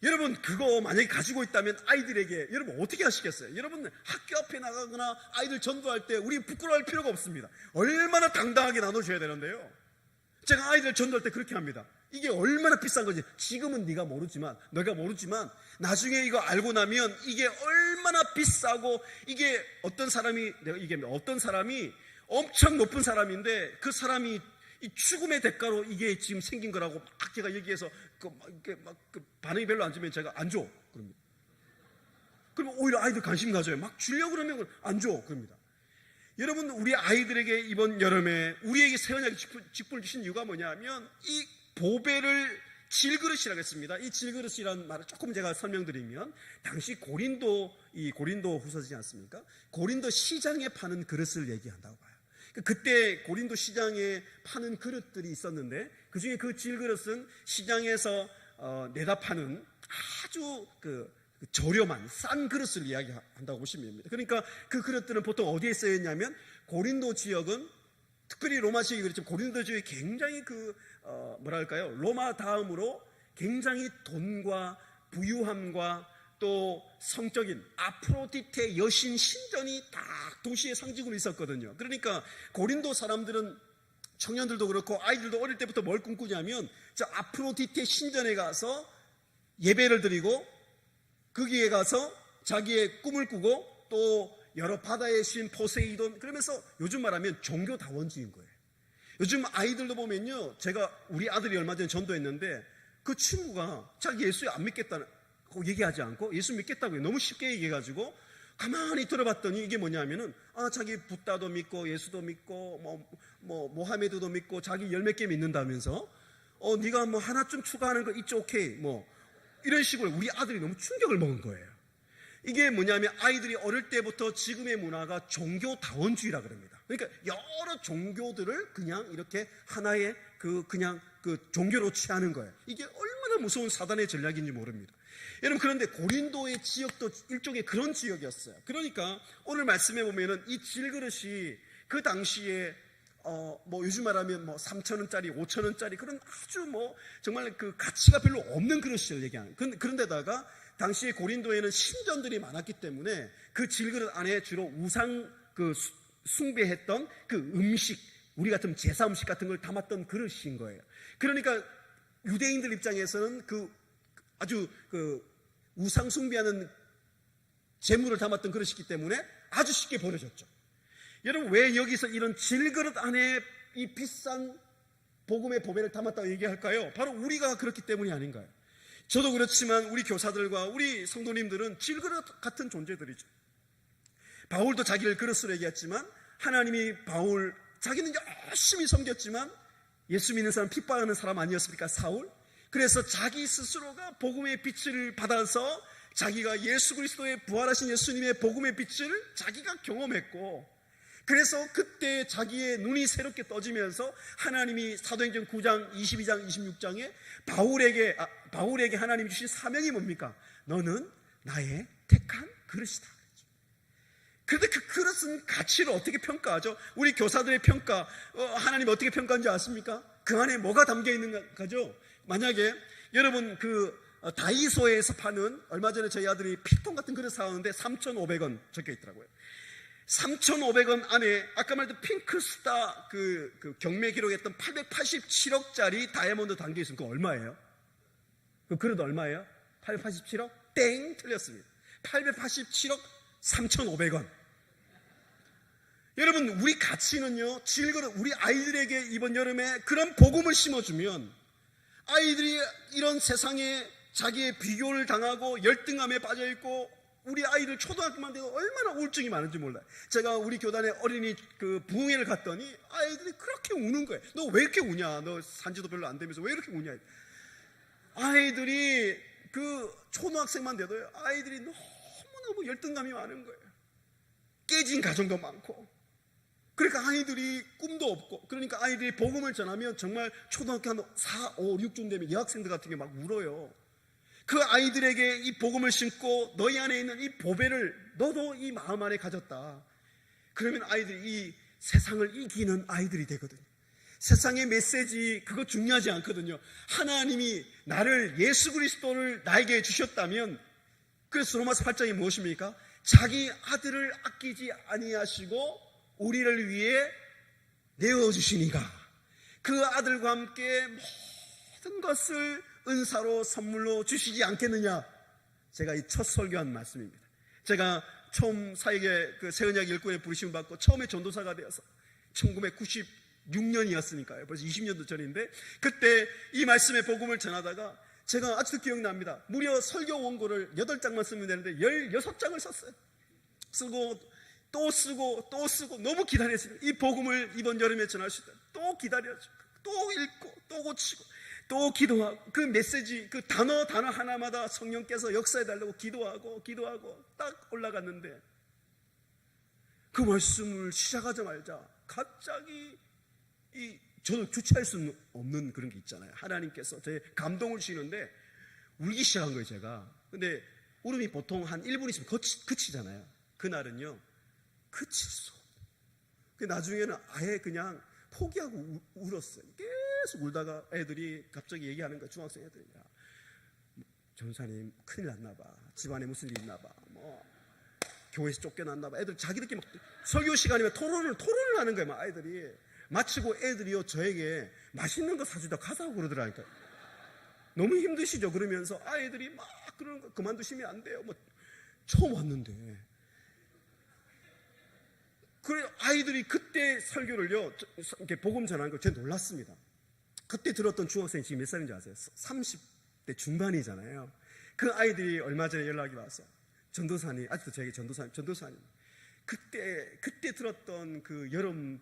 여러분 그거 만약에 가지고 있다면 아이들에게 여러분 어떻게 하시겠어요? 여러분 학교 앞에 나가거나 아이들 전도할 때 우리 부끄러워할 필요가 없습니다. 얼마나 당당하게 나눠줘야 되는데요. 제가 아이들 전도할 때 그렇게 합니다. 이게 얼마나 비싼 건지 지금은 너가 모르지만 나중에 이거 알고 나면 이게 얼마나 비싸고 이게 어떤 사람이 엄청 높은 사람인데 그 사람이 이 죽음의 대가로 이게 지금 생긴 거라고 막 제가 얘기해서 반응이 별로 안 주면 제가 안 줘. 그럽니다. 그러면 오히려 아이들 관심 가져요. 막 주려고 그러면 안 줘. 그럽니다. 여러분 우리 아이들에게 이번 여름에 우리에게 새 언약의 직분을 주신 이유가 뭐냐면 이 보배를 질그릇이라고 했습니다. 이 질그릇이라는 말을 조금 제가 설명드리면 당시 고린도 후서지지 않습니까? 고린도 시장에 파는 그릇을 얘기한다고 봐요. 그때 고린도 시장에 파는 그릇들이 있었는데 그중에 그 질그릇은 시장에서 내다 파는 아주 저렴한 싼 그릇을 이야기한다고 보시면 됩니다. 그러니까 그 그릇들은 보통 어디에 쓰였냐면 고린도 지역은 특별히 로마 지역이 그렇지만 고린도 지역이 굉장히 로마 다음으로 굉장히 돈과 부유함과 또 성적인 아프로디테 여신 신전이 딱 도시의 상징으로 있었거든요. 그러니까 고린도 사람들은, 청년들도 그렇고 아이들도 어릴 때부터 뭘 꿈꾸냐면 저 아프로디테 신전에 가서 예배를 드리고 거기에 가서 자기의 꿈을 꾸고 또 여러 바다의 신 포세이돈, 그러면서 요즘 말하면 종교다원주의인 거예요. 요즘 아이들도 보면요, 제가 우리 아들이 얼마 전에 전도했는데 그 친구가 자기 예수 안 믿겠다고 얘기하지 않고 예수 믿겠다고 너무 쉽게 얘기해가지고 가만히 들어봤더니 이게 뭐냐면은 자기 붓다도 믿고 예수도 믿고 모하메드도 믿고 자기 열 몇 개 믿는다면서 네가 뭐 하나쯤 추가하는 거 있죠, 오케이, 뭐 이런 식으로 우리 아들이 너무 충격을 먹은 거예요. 이게 뭐냐면 아이들이 어릴 때부터 지금의 문화가 종교다원주의라 그럽니다. 그러니까 여러 종교들을 그냥 이렇게 하나의 그냥 종교로 취하는 거예요. 이게 얼마나 무서운 사단의 전략인지 모릅니다. 여러분, 그런데 고린도의 지역도 일종의 그런 지역이었어요. 그러니까 오늘 말씀해 보면은 이 질그릇이 그 당시에 요즘 말하면 3,000원짜리, 5,000원짜리 그런 아주 정말 그 가치가 별로 없는 그릇을 얘기하는. 그런데다가 당시에 고린도에는 신전들이 많았기 때문에 그 질그릇 안에 주로 우상 숭배했던 그 음식, 우리 같은 제사 음식 같은 걸 담았던 그릇인 거예요. 그러니까 유대인들 입장에서는 아주 우상 숭배하는 재물을 담았던 그릇이기 때문에 아주 쉽게 버려졌죠. 여러분, 왜 여기서 이런 질그릇 안에 이 비싼 복음의 보배를 담았다고 얘기할까요? 바로 우리가 그렇기 때문이 아닌가요? 저도 그렇지만 우리 교사들과 우리 성도님들은 질그릇 같은 존재들이죠. 바울도 자기를 그릇으로 얘기했지만 하나님이 자기는 열심히 섬겼지만 예수 믿는 사람 핍박하는 사람 아니었습니까? 사울? 그래서 자기 스스로가 복음의 빛을 받아서 자기가 예수 그리스도의 부활하신 예수님의 복음의 빛을 자기가 경험했고, 그래서 그때 자기의 눈이 새롭게 떠지면서 하나님이 사도행전 9장, 22장, 26장에 바울에게 하나님이 주신 사명이 뭡니까? 너는 나의 택한 그릇이다. 그런데 그 그릇은 가치를 어떻게 평가하죠? 우리 교사들의 평가, 하나님 어떻게 평가하는지 아십니까? 그 안에 뭐가 담겨 있는 거죠? 만약에 여러분 다이소에서 파는, 얼마 전에 저희 아들이 필통 같은 그릇 사왔는데 3,500원 적혀 있더라고요. 3,500원 안에 아까 말했던 핑크스타 그 경매 기록했던 887억짜리 다이아몬드 담겨 있으면 그거 얼마예요? 그 그릇 얼마예요? 887억? 땡! 틀렸습니다. 887억 3,500원. 여러분, 우리 가치는요, 질그릇, 우리 아이들에게 이번 여름에 그런 복음을 심어주면 아이들이 이런 세상에 자기의 비교를 당하고 열등감에 빠져있고, 우리 아이들 초등학교만 돼도 얼마나 우울증이 많은지 몰라요. 제가 우리 교단의 어린이 부흥회를 갔더니 아이들이 그렇게 우는 거예요. 너 왜 이렇게 우냐? 너 산지도 별로 안 되면서 왜 이렇게 우냐? 아이들이 초등학생만 돼도 아이들이 너무너무 열등감이 많은 거예요. 깨진 가정도 많고. 그러니까 아이들이 꿈도 없고, 그러니까 아이들이 복음을 전하면 정말 초등학교 한 4, 5, 6쯤 되면 여학생들 같은 게 막 울어요. 그 아이들에게 이 복음을 심고 너희 안에 있는 이 보배를 너도 이 마음 안에 가졌다. 그러면 아이들이 이 세상을 이기는 아이들이 되거든요. 세상의 메시지 그거 중요하지 않거든요. 하나님이 나를, 예수 그리스도를 나에게 주셨다면, 그래서 로마서 8장이 무엇입니까? 자기 아들을 아끼지 아니하시고 우리를 위해 내어주시니가 그 아들과 함께 모든 것을 은사로 선물로 주시지 않겠느냐. 제가 이 첫 설교한 말씀입니다. 제가 처음 사역에 새언약 일꾼에 부르심을 받고 처음에 전도사가 되어서 1996년이었으니까요. 벌써 20년도 전인데, 그때 이 말씀의 복음을 전하다가 제가 아직도 기억납니다. 무려 설교 원고를 8장만 쓰면 되는데 16장을 썼어요. 쓰고 또 쓰고 또 쓰고 너무 기다렸어요. 이 복음을 이번 여름에 전할 수 있다. 또 기다렸죠. 또 읽고 또 고치고 또 기도하고, 그 메시지 그 단어 하나마다 성령께서 역사해달라고 기도하고 딱 올라갔는데, 그 말씀을 시작하자마자 갑자기 저도 주체할 수 없는 그런 게 있잖아요. 하나님께서 제 감동을 주시는데 울기 시작한 거예요, 제가. 근데 울음이 보통 한 1분 있으면 그치잖아요. 그날은요, 그칠 수 없어요. 나중에는 아예 그냥 포기하고 울었어요. 계속 울다가 애들이 갑자기 얘기하는 거야, 중학생 애들이. 전사님 큰일 났나 봐, 집안에 무슨 일 있나 봐, 뭐 교회에서 쫓겨났나 봐. 애들 자기들끼리 막 설교 시간이면 토론을 하는 거예요. 막 아이들이 마치고 애들이요 저에게 맛있는 거 사주다 가자고 그러더라니까. 너무 힘드시죠? 그러면서 아이들이 막 그러는 거 그만두시면 안 돼요. 뭐 처음 왔는데. 그래 아이들이 그때 설교를요 이렇게 복음 전하는 거 제가 놀랐습니다. 그때 들었던 중학생이 지금 몇 살인지 아세요? 30대 중반이잖아요. 그 아이들이 얼마 전에 연락이 와서 전도사님, 아직도 저에게 전도사님 그때 들었던 그 여름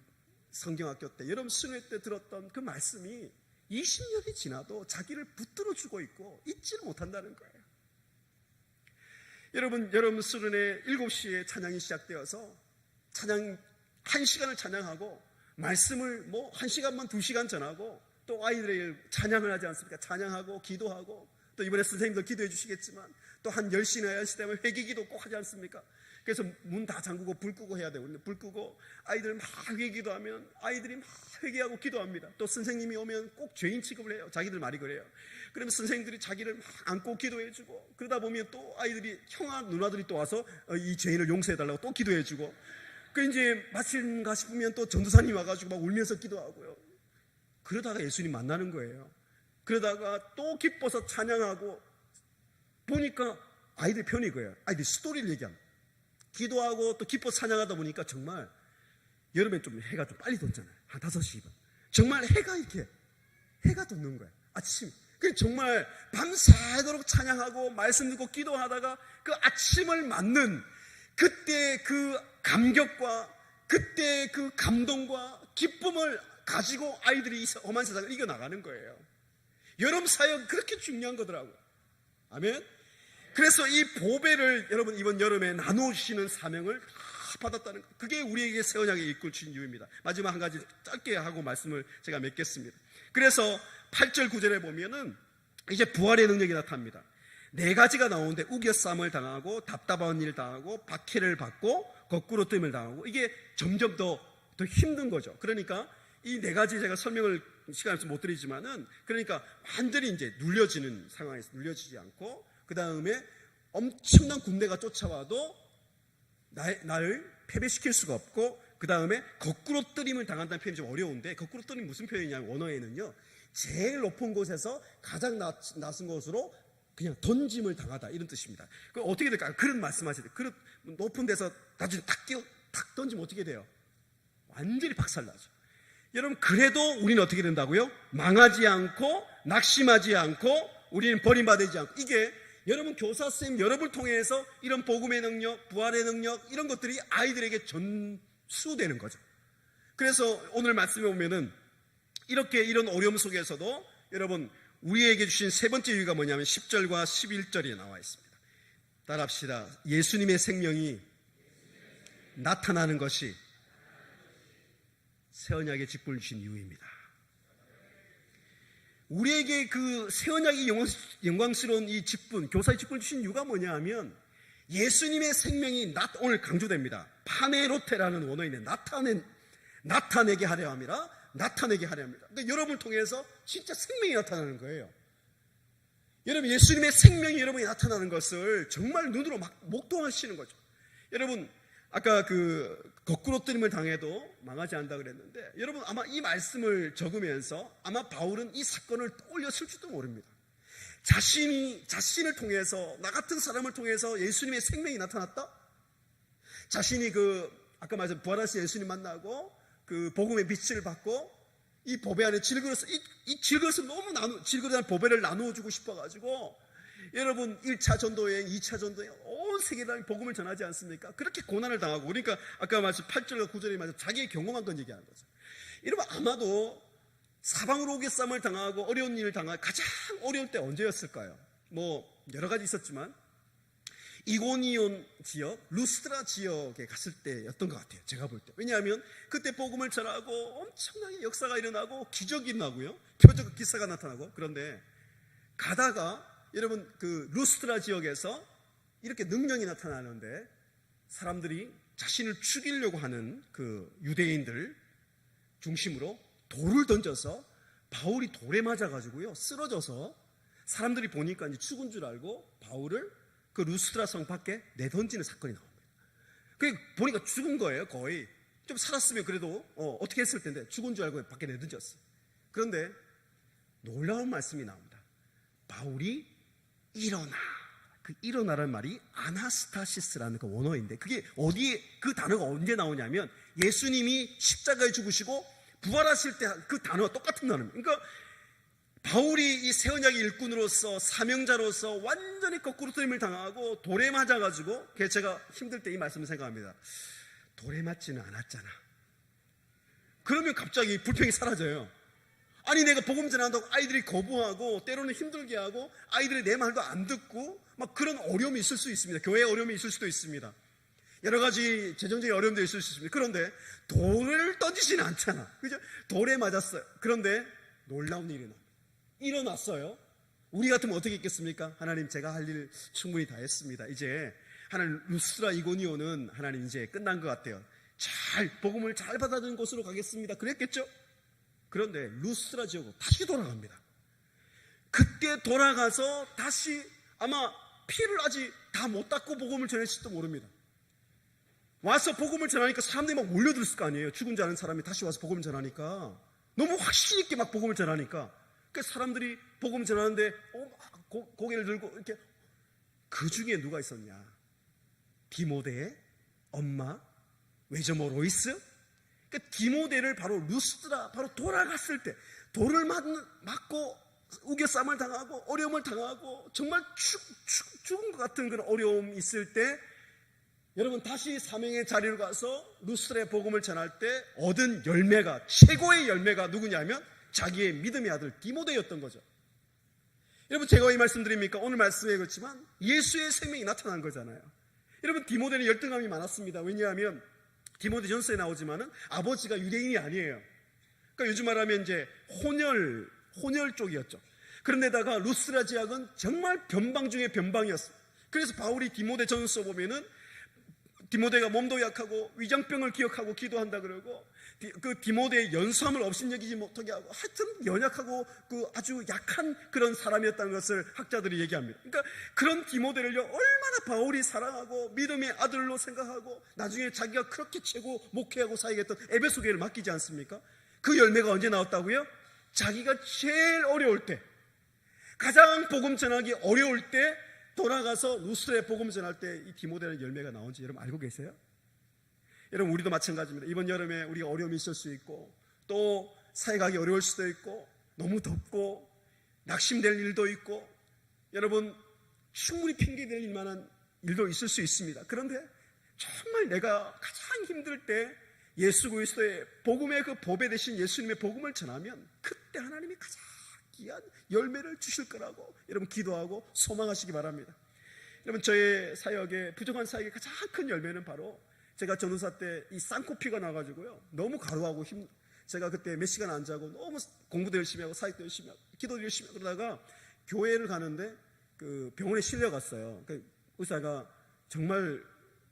성경학교 때, 여름 수련회 때 들었던 그 말씀이 20년이 지나도 자기를 붙들어 주고 있고 잊지를 못한다는 거예요. 여러분, 여름 수련회 7시에 찬양이 시작되어서 찬양 1시간을 찬양하고 말씀을 뭐 1시간만 2시간 전하고 또 아이들의 찬양을 하지 않습니까? 찬양하고 기도하고 또 이번에 선생님도 기도해 주시겠지만 또 한 10시나 11시 되면 회개기도 꼭 하지 않습니까? 그래서 문 다 잠그고 불 끄고 해야 돼요. 불 끄고 아이들 막 회개기도하면 아이들이 막 회개하고 기도합니다. 또 선생님이 오면 꼭 죄인 취급을 해요. 자기들 말이 그래요. 그러면 선생님들이 자기를 막 안고 기도해 주고 그러다 보면 또 아이들이 형아 누나들이 또 와서 이 죄인을 용서해 달라고 또 기도해 주고 그 이제 마친가 싶으면 또 전도사님 와가지고 막 울면서 기도하고요. 그러다가 예수님 만나는 거예요. 그러다가 또 기뻐서 찬양하고 보니까 아이들 편이 그거예요. 아이들 스토리를 얘기합니다. 기도하고 또 기뻐 찬양하다 보니까 정말 여름에 좀 해가 좀 빨리 돋잖아요. 한 5시 반. 정말 해가 돋는 거예요. 아침. 그래서 정말 밤새도록 찬양하고 말씀 듣고 기도하다가 그 아침을 맞는 그때 그 감격과 그때 그 감동과 기쁨을 가지고 아이들이 이 험한 세상을 이겨나가는 거예요. 여름 사역 그렇게 중요한 거더라고요. 아멘. 그래서 이 보배를 여러분 이번 여름에 나누시는 사명을 다 받았다는 것. 그게 우리에게 새 언약에 이끌친 이유입니다. 마지막 한 가지 짧게 하고 말씀을 제가 맺겠습니다. 그래서 8절 9절에 보면은 이제 부활의 능력이 나타납니다. 4가지가 나오는데 우겨쌈을 당하고 답답한 일을 당하고 박해를 받고 거꾸로 뜸을 당하고 이게 점점 더 힘든 거죠. 그러니까 이 4가지 제가 설명을 시간에서 못 드리지만은 그러니까 완전히 이제 눌려지는 상황에서 눌려지지 않고 그 다음에 엄청난 군대가 쫓아와도 나를 패배시킬 수가 없고 그 다음에 거꾸로 뜨림을 당한다는 표현이 좀 어려운데 거꾸로 뜨림 무슨 표현이냐면 원어에는요 제일 높은 곳에서 가장 낮은 곳으로 그냥 던짐을 당하다 이런 뜻입니다. 그럼 어떻게 될까요? 그런 말씀하시죠. 그런 높은 데서 나중에 탁 던지면 어떻게 돼요? 완전히 박살나죠. 여러분 그래도 우리는 어떻게 된다고요? 망하지 않고 낙심하지 않고 우리는 버림받지 않고 이게 여러분 교사쌤 여러분을 통해서 이런 복음의 능력, 부활의 능력 이런 것들이 아이들에게 전수되는 거죠. 그래서 오늘 말씀에 보면은 이렇게 이런 어려움 속에서도 여러분 우리에게 주신 세 번째 이유가 뭐냐면 10절과 11절에 나와 있습니다. 따라합시다. 예수님의 생명이 나타나는 것이 새 언약의 직분을 주신 이유입니다. 우리에게 그 새 언약이 영광스러운 이 직분, 교사의 직분을 주신 이유가 뭐냐 하면 예수님의 생명이 오늘 강조됩니다. 파네로테라는 원어인데 나타내게 하려 함이라 나타내게 하려 합니다. 그러니까 여러분을 통해서 진짜 생명이 나타나는 거예요. 여러분 예수님의 생명이 여러분이 나타나는 것을 정말 눈으로 막 목도하시는 거죠. 여러분 아까 그 거꾸로 뜨림을 당해도 망하지 않는다 그랬는데 여러분 아마 이 말씀을 적으면서 아마 바울은 이 사건을 떠올렸을지도 모릅니다. 자신을 통해서 나 같은 사람을 통해서 예수님의 생명이 나타났다? 자신이 그 아까 말씀 부활하신 예수님 만나고 그 복음의 빛을 받고 이 보배 안에 질그릇을 이 질그릇을 너무 질그릇 안에 보배를 나누어 주고 싶어 가지고 여러분 1차 전도여행, 2차 전도여행 온 세계를 복음을 전하지 않습니까? 그렇게 고난을 당하고 그러니까 아까 말씀 8절과 9절에 말씀 자기의 경험한 건 얘기하는 거죠. 여러분 아마도 사방으로 오개쌈을 당하고 어려운 일을 당하고 가장 어려울 때 언제였을까요? 뭐 여러 가지 있었지만 이고니온 지역, 루스트라 지역에 갔을 때였던 것 같아요. 제가 볼 때. 왜냐하면 그때 복음을 전하고 엄청나게 역사가 일어나고 기적이 일어나고요. 표적 기사가 나타나고 그런데 가다가 여러분 그 루스트라 지역에서 이렇게 능력이 나타나는데 사람들이 자신을 죽이려고 하는 그 유대인들 중심으로 돌을 던져서 바울이 돌에 맞아가지고요 쓰러져서 사람들이 보니까 이제 죽은 줄 알고 바울을 그 루스드라 성 밖에 내던지는 사건이 나옵니다. 그 보니까 죽은 거예요. 거의 좀 살았으면 그래도 어떻게 했을 텐데 죽은 줄 알고 밖에 내던졌어요. 그런데 놀라운 말씀이 나옵니다. 바울이 일어나. 그 일어나라는 말이 아나스타시스라는 그 원어인데, 그게 어디에, 그 단어가 언제 나오냐면 예수님이 십자가에 죽으시고 부활하실 때 그 단어가 똑같은 단어입니다. 그러니까 바울이 이 새 언약의 일꾼으로서 사명자로서 완전히 거꾸로 트임을 당하고 돌에 맞아가지고, 제가 힘들 때 이 말씀을 생각합니다. 돌에 맞지는 않았잖아. 그러면 갑자기 불평이 사라져요. 아니, 내가 복음 전한다고 아이들이 거부하고 때로는 힘들게 하고 아이들이 내 말도 안 듣고 막 그런 어려움이 있을 수 있습니다. 교회에 어려움이 있을 수도 있습니다. 여러 가지 재정적인 어려움도 있을 수 있습니다. 그런데 돌을 던지지는 않잖아. 그죠? 돌에 맞았어요. 그런데 놀라운 일이 일어났어요. 우리 같으면 어떻게 했겠습니까? 하나님, 제가 할 일 충분히 다 했습니다. 이제 하나님, 루스드라 이고니오는 하나님 이제 끝난 것 같아요. 잘 복음을 잘 받아들인 곳으로 가겠습니다. 그랬겠죠? 그런데 루스드라 지역으로 다시 돌아갑니다. 그때 돌아가서 다시 아마 피를 아직 다 못 닦고 복음을 전했을지도 모릅니다. 와서 복음을 전하니까 사람들이 막 몰려들었을 거 아니에요. 죽은 줄 아는 사람이 다시 와서 복음을 전하니까 너무 확신 있게 막 복음을 전하니까 그 사람들이 복음 전하는데 고개를 들고 이렇게, 그 중에 누가 있었냐? 디모데의 엄마 외조모 로이스. 그러니까 디모데를 바로 루스드라, 바로 돌아갔을 때 돌을 맞고 우겨쌈을 당하고 어려움을 당하고 정말 죽은 것 같은 그런 어려움이 있을 때, 여러분 다시 사명의 자리로 가서 루스드라의 복음을 전할 때 얻은 열매가, 최고의 열매가 누구냐면 자기의 믿음의 아들 디모데였던 거죠. 여러분, 제가 이 말씀드립니까? 오늘 말씀에 그렇지만 예수의 생명이 나타난 거잖아요. 여러분, 디모데는 열등감이 많았습니다. 왜냐하면 디모데 전서에 나오지만은 아버지가 유대인이 아니에요. 그러니까 요즘 말하면 이제 혼혈 쪽이었죠. 그런데다가 루스드라 지역은 정말 변방 중에 변방이었어요. 그래서 바울이 디모데 전서 보면은 디모데가 몸도 약하고 위장병을 기억하고 기도한다 그러고, 그 디모데의 연수함을 업신여기지 못하게 하고, 하여튼 연약하고 그 아주 약한 그런 사람이었다는 것을 학자들이 얘기합니다. 그러니까 그런 디모데를요 얼마나 바울이 사랑하고 믿음의 아들로 생각하고 나중에 자기가 그렇게 최고 목회하고 사역했던 에베소 교회를 맡기지 않습니까? 그 열매가 언제 나왔다고요? 자기가 제일 어려울 때, 가장 복음 전하기 어려울 때 돌아가서 루스드라의 복음 전할 때 이 디모데라는 열매가 나온지 여러분 알고 계세요? 여러분, 우리도 마찬가지입니다. 이번 여름에 우리가 어려움이 있을 수 있고, 또 사역하기 어려울 수도 있고, 너무 덥고 낙심될 일도 있고, 여러분 충분히 핑계댈 만한 일도 있을 수 있습니다. 그런데 정말 내가 가장 힘들 때 예수 그리스도의 복음의 그 보배 되신 예수님의 복음을 전하면 그때 하나님이 가장 귀한 열매를 주실 거라고 여러분 기도하고 소망하시기 바랍니다. 여러분, 저의 사역의 부족한 사역의 가장 큰 열매는 바로 제가 전도사 때 이 쌍코피가 나가지고요 너무 가루하고 제가 그때 몇 시간 안 자고 너무 공부도 열심히 하고 사역도 열심히 하고 기도도 열심히 하고 그러다가 교회를 가는데 그 병원에 실려갔어요. 그 의사가 정말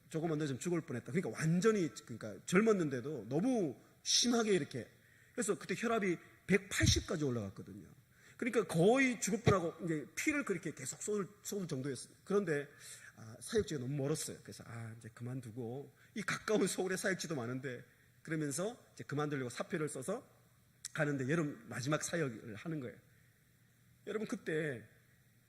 조금만 더 좀 죽을 뻔했다. 그러니까 완전히, 그러니까 젊었는데도 너무 심하게 이렇게. 그래서 그때 혈압이 180까지 올라갔거든요. 그러니까 거의 죽을 뻔하고 이제 피를 그렇게 계속 쏟을 정도였어요. 그런데 사역지가 너무 멀었어요. 그래서 이제 그만두고, 이 가까운 서울에 사역지도 많은데 그러면서 이제 그만두려고 사표를 써서 가는데 여름 마지막 사역을 하는 거예요. 여러분, 그때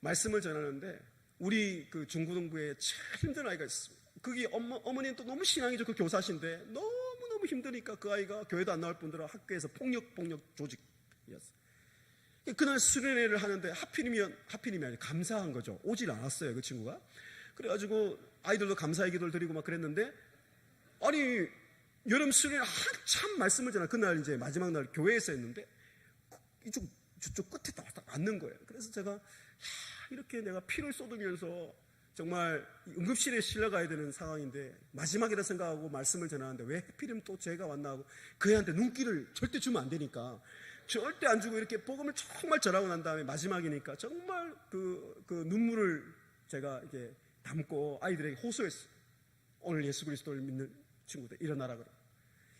말씀을 전하는데 우리 그 중고등부에 제일 힘든 아이가 있었습니다. 그게 어머니는 또 너무 신앙이 좋고 교사신데 너무너무 힘드니까 그 아이가 교회도 안 나올 뿐더러 학교에서 폭력 조직이었어요. 그날 수련회를 하는데 하필이면 아니라 감사한 거죠. 오질 않았어요, 그 친구가. 그래가지고 아이들도 감사의 기도를 드리고 막 그랬는데, 아니 여름 수련회 한참 말씀을 전하, 그날 이제 마지막 날 교회에서 했는데 저쪽 끝에 딱 앉는 거예요. 그래서 제가 이렇게 내가 피를 쏟으면서 정말 응급실에 실려가야 되는 상황인데 마지막이라 생각하고 말씀을 전하는데 왜 하필이면 또 제가 왔나 하고, 그 애한테 눈길을 절대 주면 안 되니까 절대 안 주고 이렇게 복음을 정말 전하고 난 다음에 마지막이니까 정말 그 눈물을 제가 이렇게 담고 아이들에게 호소했어요. 오늘 예수 그리스도를 믿는 친구들 일어나라 그래.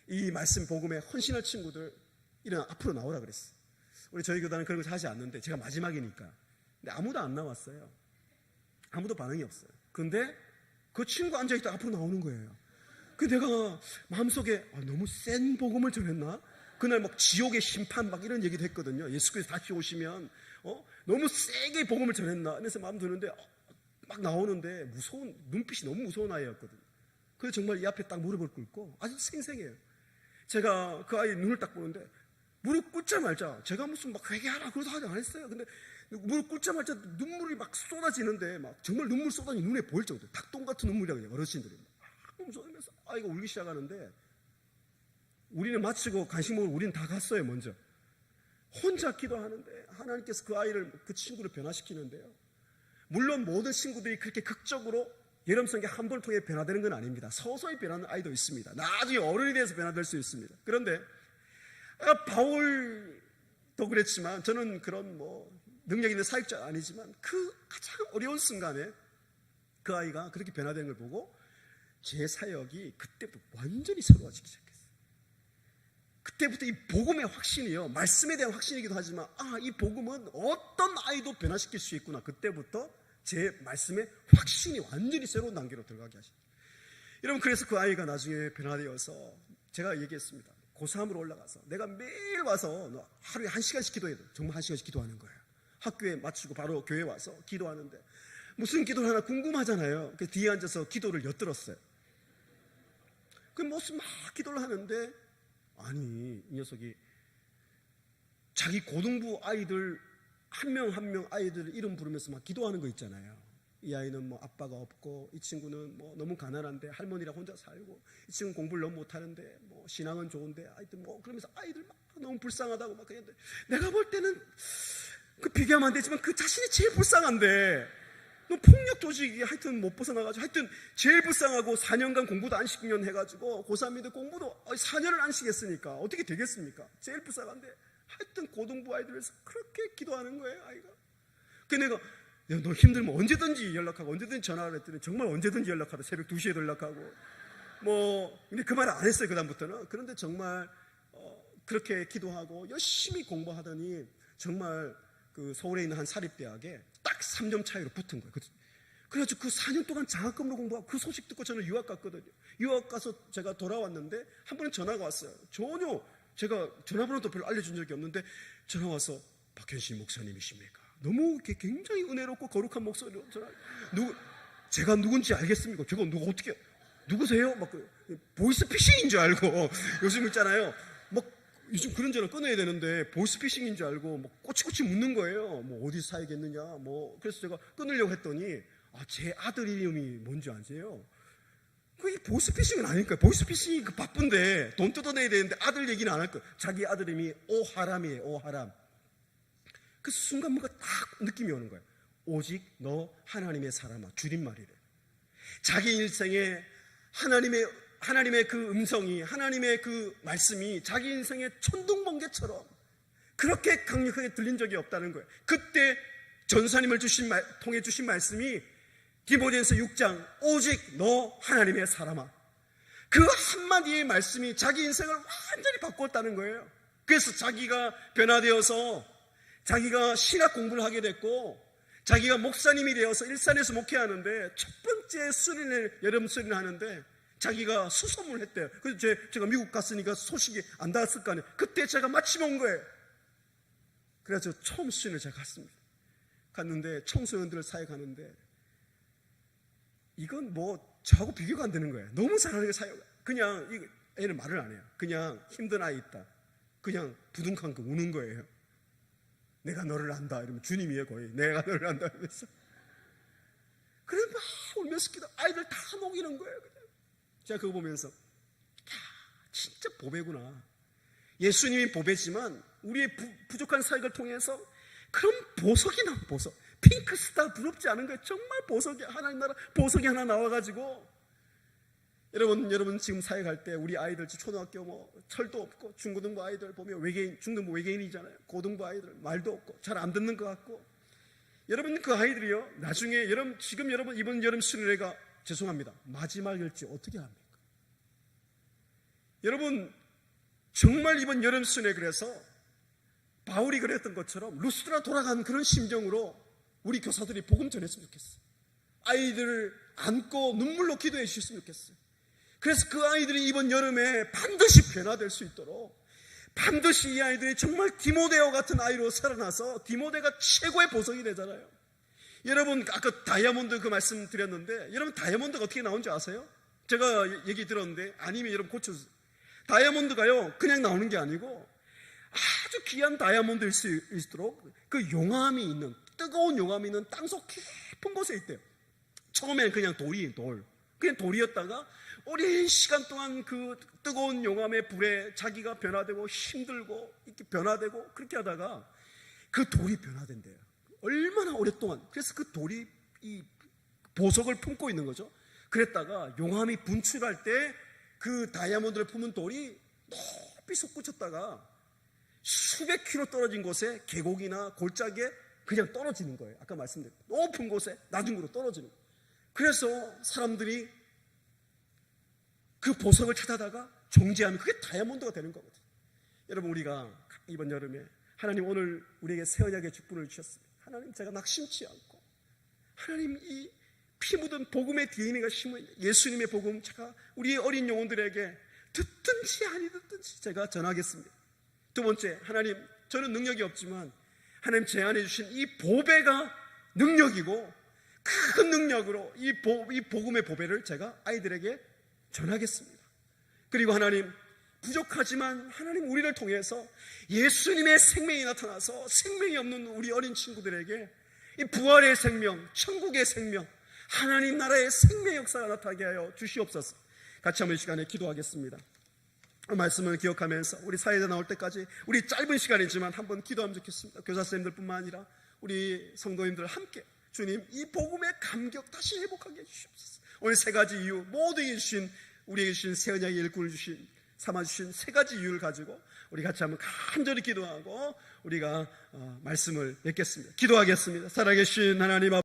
이 말씀 복음에 헌신할 친구들 일어나 앞으로 나오라 그랬어요. 우리 저희 교단은 그런 걸 하지 않는데 제가 마지막이니까 근데 아무도 안 나왔어요. 아무도 반응이 없어요. 근데 그 친구 앉아있다 앞으로 나오는 거예요. 그 내가 마음속에 너무 센 복음을 전했나? 그날 막 지옥의 심판 막 이런 얘기도 했거든요. 예수께서 다시 오시면 너무 세게 복음을 전했나? 그래서 마음 드는데 막 나오는데 무서운 눈빛이 너무 무서운 아이였거든요. 그래서 정말 이 앞에 딱 무릎을 꿇고 아주 생생해요. 제가 그 아이 눈을 딱 보는데 무릎 꿇자마자 제가 무슨 막 회개하라 그러도 하지 않았어요. 근데 무릎 꿇자마자 눈물이 막 쏟아지는데 막 정말 눈물 쏟아지 눈에 보일 정도 닭똥 같은 눈물이라고 어르신들이 막 쏟으면서 아이가 울기 시작하는데 우리는 마치고 간식 먹으러 우리는 다 갔어요. 먼저 혼자 기도하는데 하나님께서 그 아이를 그 친구를 변화시키는데요. 물론 모든 친구들이 그렇게 극적으로 여름성경 한 번을 통해 변화되는 건 아닙니다. 서서히 변하는 아이도 있습니다. 나중에 어른이 돼서 변화될 수 있습니다. 그런데 바울도 그랬지만 저는 그런 능력 있는 사역자가 아니지만 그 가장 어려운 순간에 그 아이가 그렇게 변화된 걸 보고 제 사역이 그때부터 완전히 새로워지기 시작했어요. 그때부터 이 복음의 확신이요, 말씀에 대한 확신이기도 하지만 이 복음은 어떤 아이도 변화시킬 수 있구나. 그때부터 제 말씀의 확신이 완전히 새로운 단계로 들어가게 하십니다. 여러분, 그래서 그 아이가 나중에 변화되어서 제가 얘기했습니다. 고3으로 올라가서 내가 매일 와서 하루에 1시간씩 기도해야 돼. 정말 1시간씩 기도하는 거예요. 학교에 마치고 바로 교회 와서 기도하는데 무슨 기도를 하나 궁금하잖아요. 그 뒤에 앉아서 기도를 엿들었어요. 그 무슨 막 기도를 하는데 아니 이 녀석이 자기 고등부 아이들 한 명 한 명 아이들 이름 부르면서 막 기도하는 거 있잖아요. 이 아이는 아빠가 없고 이 친구는 너무 가난한데 할머니랑 혼자 살고 이 친구는 공부를 너무 못하는데 신앙은 좋은데 하여튼 그러면서 아이들 막 너무 불쌍하다고 막 그랬는데 내가 볼 때는 그 비교하면 안 되지만 그 자신이 제일 불쌍한데 폭력 조직이 하여튼 못 벗어나가지고 하여튼 제일 불쌍하고 4년간 공부도 안 시키면 해가지고 고3인데 공부도 4년을 안 시켰으니까 어떻게 되겠습니까? 제일 불쌍한데 하여튼 고등부 아이들에서 그렇게 기도하는 거예요. 아이가. 그래서 내가 너 힘들면 언제든지 연락하고 언제든지 전화를 했더니 정말 언제든지 연락하라. 새벽 2시에도 연락하고 근데 그 말을 안 했어요. 그 다음부터는. 그런데 정말 그렇게 기도하고 열심히 공부하더니 정말 그 서울에 있는 한 사립대학에 딱 3점 차이로 붙은 거예요. 그래가지고 그 4년 동안 장학금으로 공부하고 그 소식 듣고 저는 유학 갔거든요. 유학 가서 제가 돌아왔는데 한 번은 전화가 왔어요. 전혀 제가 전화번호도 별로 알려준 적이 없는데 전화 와서 박현신 목사님이십니까? 너무 굉장히 은혜롭고 거룩한 목소리로 제가 누군지 알겠습니까? 제가 어떻게 누구세요? 보이스피싱인 줄 알고 요즘 있잖아요. 요즘 그런 전화 끊어야 되는데 보이스피싱인 줄 알고 꼬치꼬치 묻는 거예요. 어디서 사야겠느냐. 그래서 제가 끊으려고 했더니 제 아들 이름이 뭔지 아세요? 그게 보이스피싱은 아닐까요? 보이스피싱이 바쁜데 돈 뜯어내야 되는데 아들 얘기는 안 할 거예요. 자기 아들 이름이 오하람이에요. 오하람. 그 순간 뭔가 딱 느낌이 오는 거예요. 오직 너 하나님의 사람아. 줄임말이래. 자기 일생에 하나님의 그 음성이, 하나님의 그 말씀이 자기 인생의 천둥번개처럼 그렇게 강력하게 들린 적이 없다는 거예요. 그때 전사님을 통해 주신 말씀이 디모데전서 6장 오직 너 하나님의 사람아. 그 한마디의 말씀이 자기 인생을 완전히 바꿨다는 거예요. 그래서 자기가 변화되어서 자기가 신학 공부를 하게 됐고 자기가 목사님이 되어서 일산에서 목회하는데 첫 번째 여름 수련을 하는데 자기가 수소문을 했대요. 그래서 제가 미국 갔으니까 소식이 안 닿았을 거 아니에요. 그때 제가 마침 온 거예요. 그래서 처음 수련을 제가 갔는데 청소년들 사역하는데 이건 저하고 비교가 안 되는 거예요. 너무 잘하는 게 사역. 그냥 애는 말을 안 해요. 그냥 힘든 아이 있다. 그냥 부둥칸 거 우는 거예요. 내가 너를 안다 이러면 주님이에요. 거의 내가 너를 안다 이러면서 그래 막 울면서 아이들 다 녹이는 거예요. 그냥. 제가 그거 보면서 진짜 보배구나. 예수님이 보배지만 우리의 부족한 사역을 통해서 그런 보석이 나와. 보석. 핑크스타 부럽지 않은 거예요. 정말 보석이 하나님 나라 보석이 하나 나와가지고 여러분 지금 사역할 때 우리 아이들 초등학교 철도 없고 중고등부 아이들 보면 중등부 외계인이잖아요. 고등부 아이들 말도 없고 잘 안 듣는 것 같고 여러분 그 아이들이요 나중에 지금 여러분 이번 여름 수련회가 죄송합니다 마지막 일지 어떻게 합니까? 여러분 정말 이번 여름 수련회 그래서 바울이 그랬던 것처럼 루스드라 돌아간 그런 심정으로 우리 교사들이 복음 전했으면 좋겠어요. 아이들을 안고 눈물로 기도해 주셨으면 좋겠어요. 그래서 그 아이들이 이번 여름에 반드시 변화될 수 있도록, 반드시 이 아이들이 정말 디모데와 같은 아이로 살아나서 디모데가 최고의 보석이 되잖아요. 여러분, 아까 다이아몬드 그 말씀 드렸는데, 여러분 다이아몬드가 어떻게 나온지 아세요? 제가 얘기 들었는데, 아니면 여러분 고쳐주세요. 다이아몬드가요, 그냥 나오는 게 아니고 아주 귀한 다이아몬드일 수 있도록 그 용암이 있는, 뜨거운 용암이 있는 땅속 깊은 곳에 있대요. 처음에는 그냥 그냥 돌이었다가 오랜 시간 동안 그 뜨거운 용암의 불에 자기가 변화되고 힘들고 이렇게 변화되고 그렇게 하다가 그 돌이 변화된대요. 얼마나 오랫동안. 그래서 그 돌이 이 보석을 품고 있는 거죠. 그랬다가 용암이 분출할 때 그 다이아몬드를 품은 돌이 높이 솟구쳤다가 수백 킬로 떨어진 곳에 계곡이나 골짜기에 그냥 떨어지는 거예요. 아까 말씀드린 높은 곳에 나중으로 떨어지는 거예요. 그래서 사람들이 그 보석을 찾아다가 정지하면 그게 다이아몬드가 되는 거거든요. 여러분, 우리가 이번 여름에 하나님 오늘 우리에게 새 언약의 축복을 주셨습니다. 하나님, 제가 낙심치 않고 하나님 이 피 묻은 복음의 DNA가 심은 예수님의 복음, 제가 우리 어린 영혼들에게 듣든지 아니 듣든지 제가 전하겠습니다. 두 번째, 하나님, 저는 능력이 없지만 하나님 제 안에 주신 이 보배가 능력이고 큰 능력으로 이 복음의 보배를 제가 아이들에게 전하겠습니다. 그리고 하나님, 부족하지만 하나님 우리를 통해서 예수님의 생명이 나타나서 생명이 없는 우리 어린 친구들에게 이 부활의 생명, 천국의 생명, 하나님 나라의 생명 역사가 나타나게 하여 주시옵소서. 같이 한번 이 시간에 기도하겠습니다. 말씀을 기억하면서 우리 사회자 나올 때까지 우리 짧은 시간이지만 한번 기도하면 좋겠습니다. 교사 선생님들 뿐만 아니라 우리 성도님들 함께 주님 이 복음의 감격 다시 회복하게 해주시옵소서. 오늘 세 가지 이유, 모두에게 주신, 우리에게 주신 새 언약의 일꾼을 삼아주신 세 가지 이유를 가지고 우리 같이 한번 간절히 기도하고 우리가 말씀을 맺겠습니다. 기도하겠습니다. 살아계신 하나님 아버지,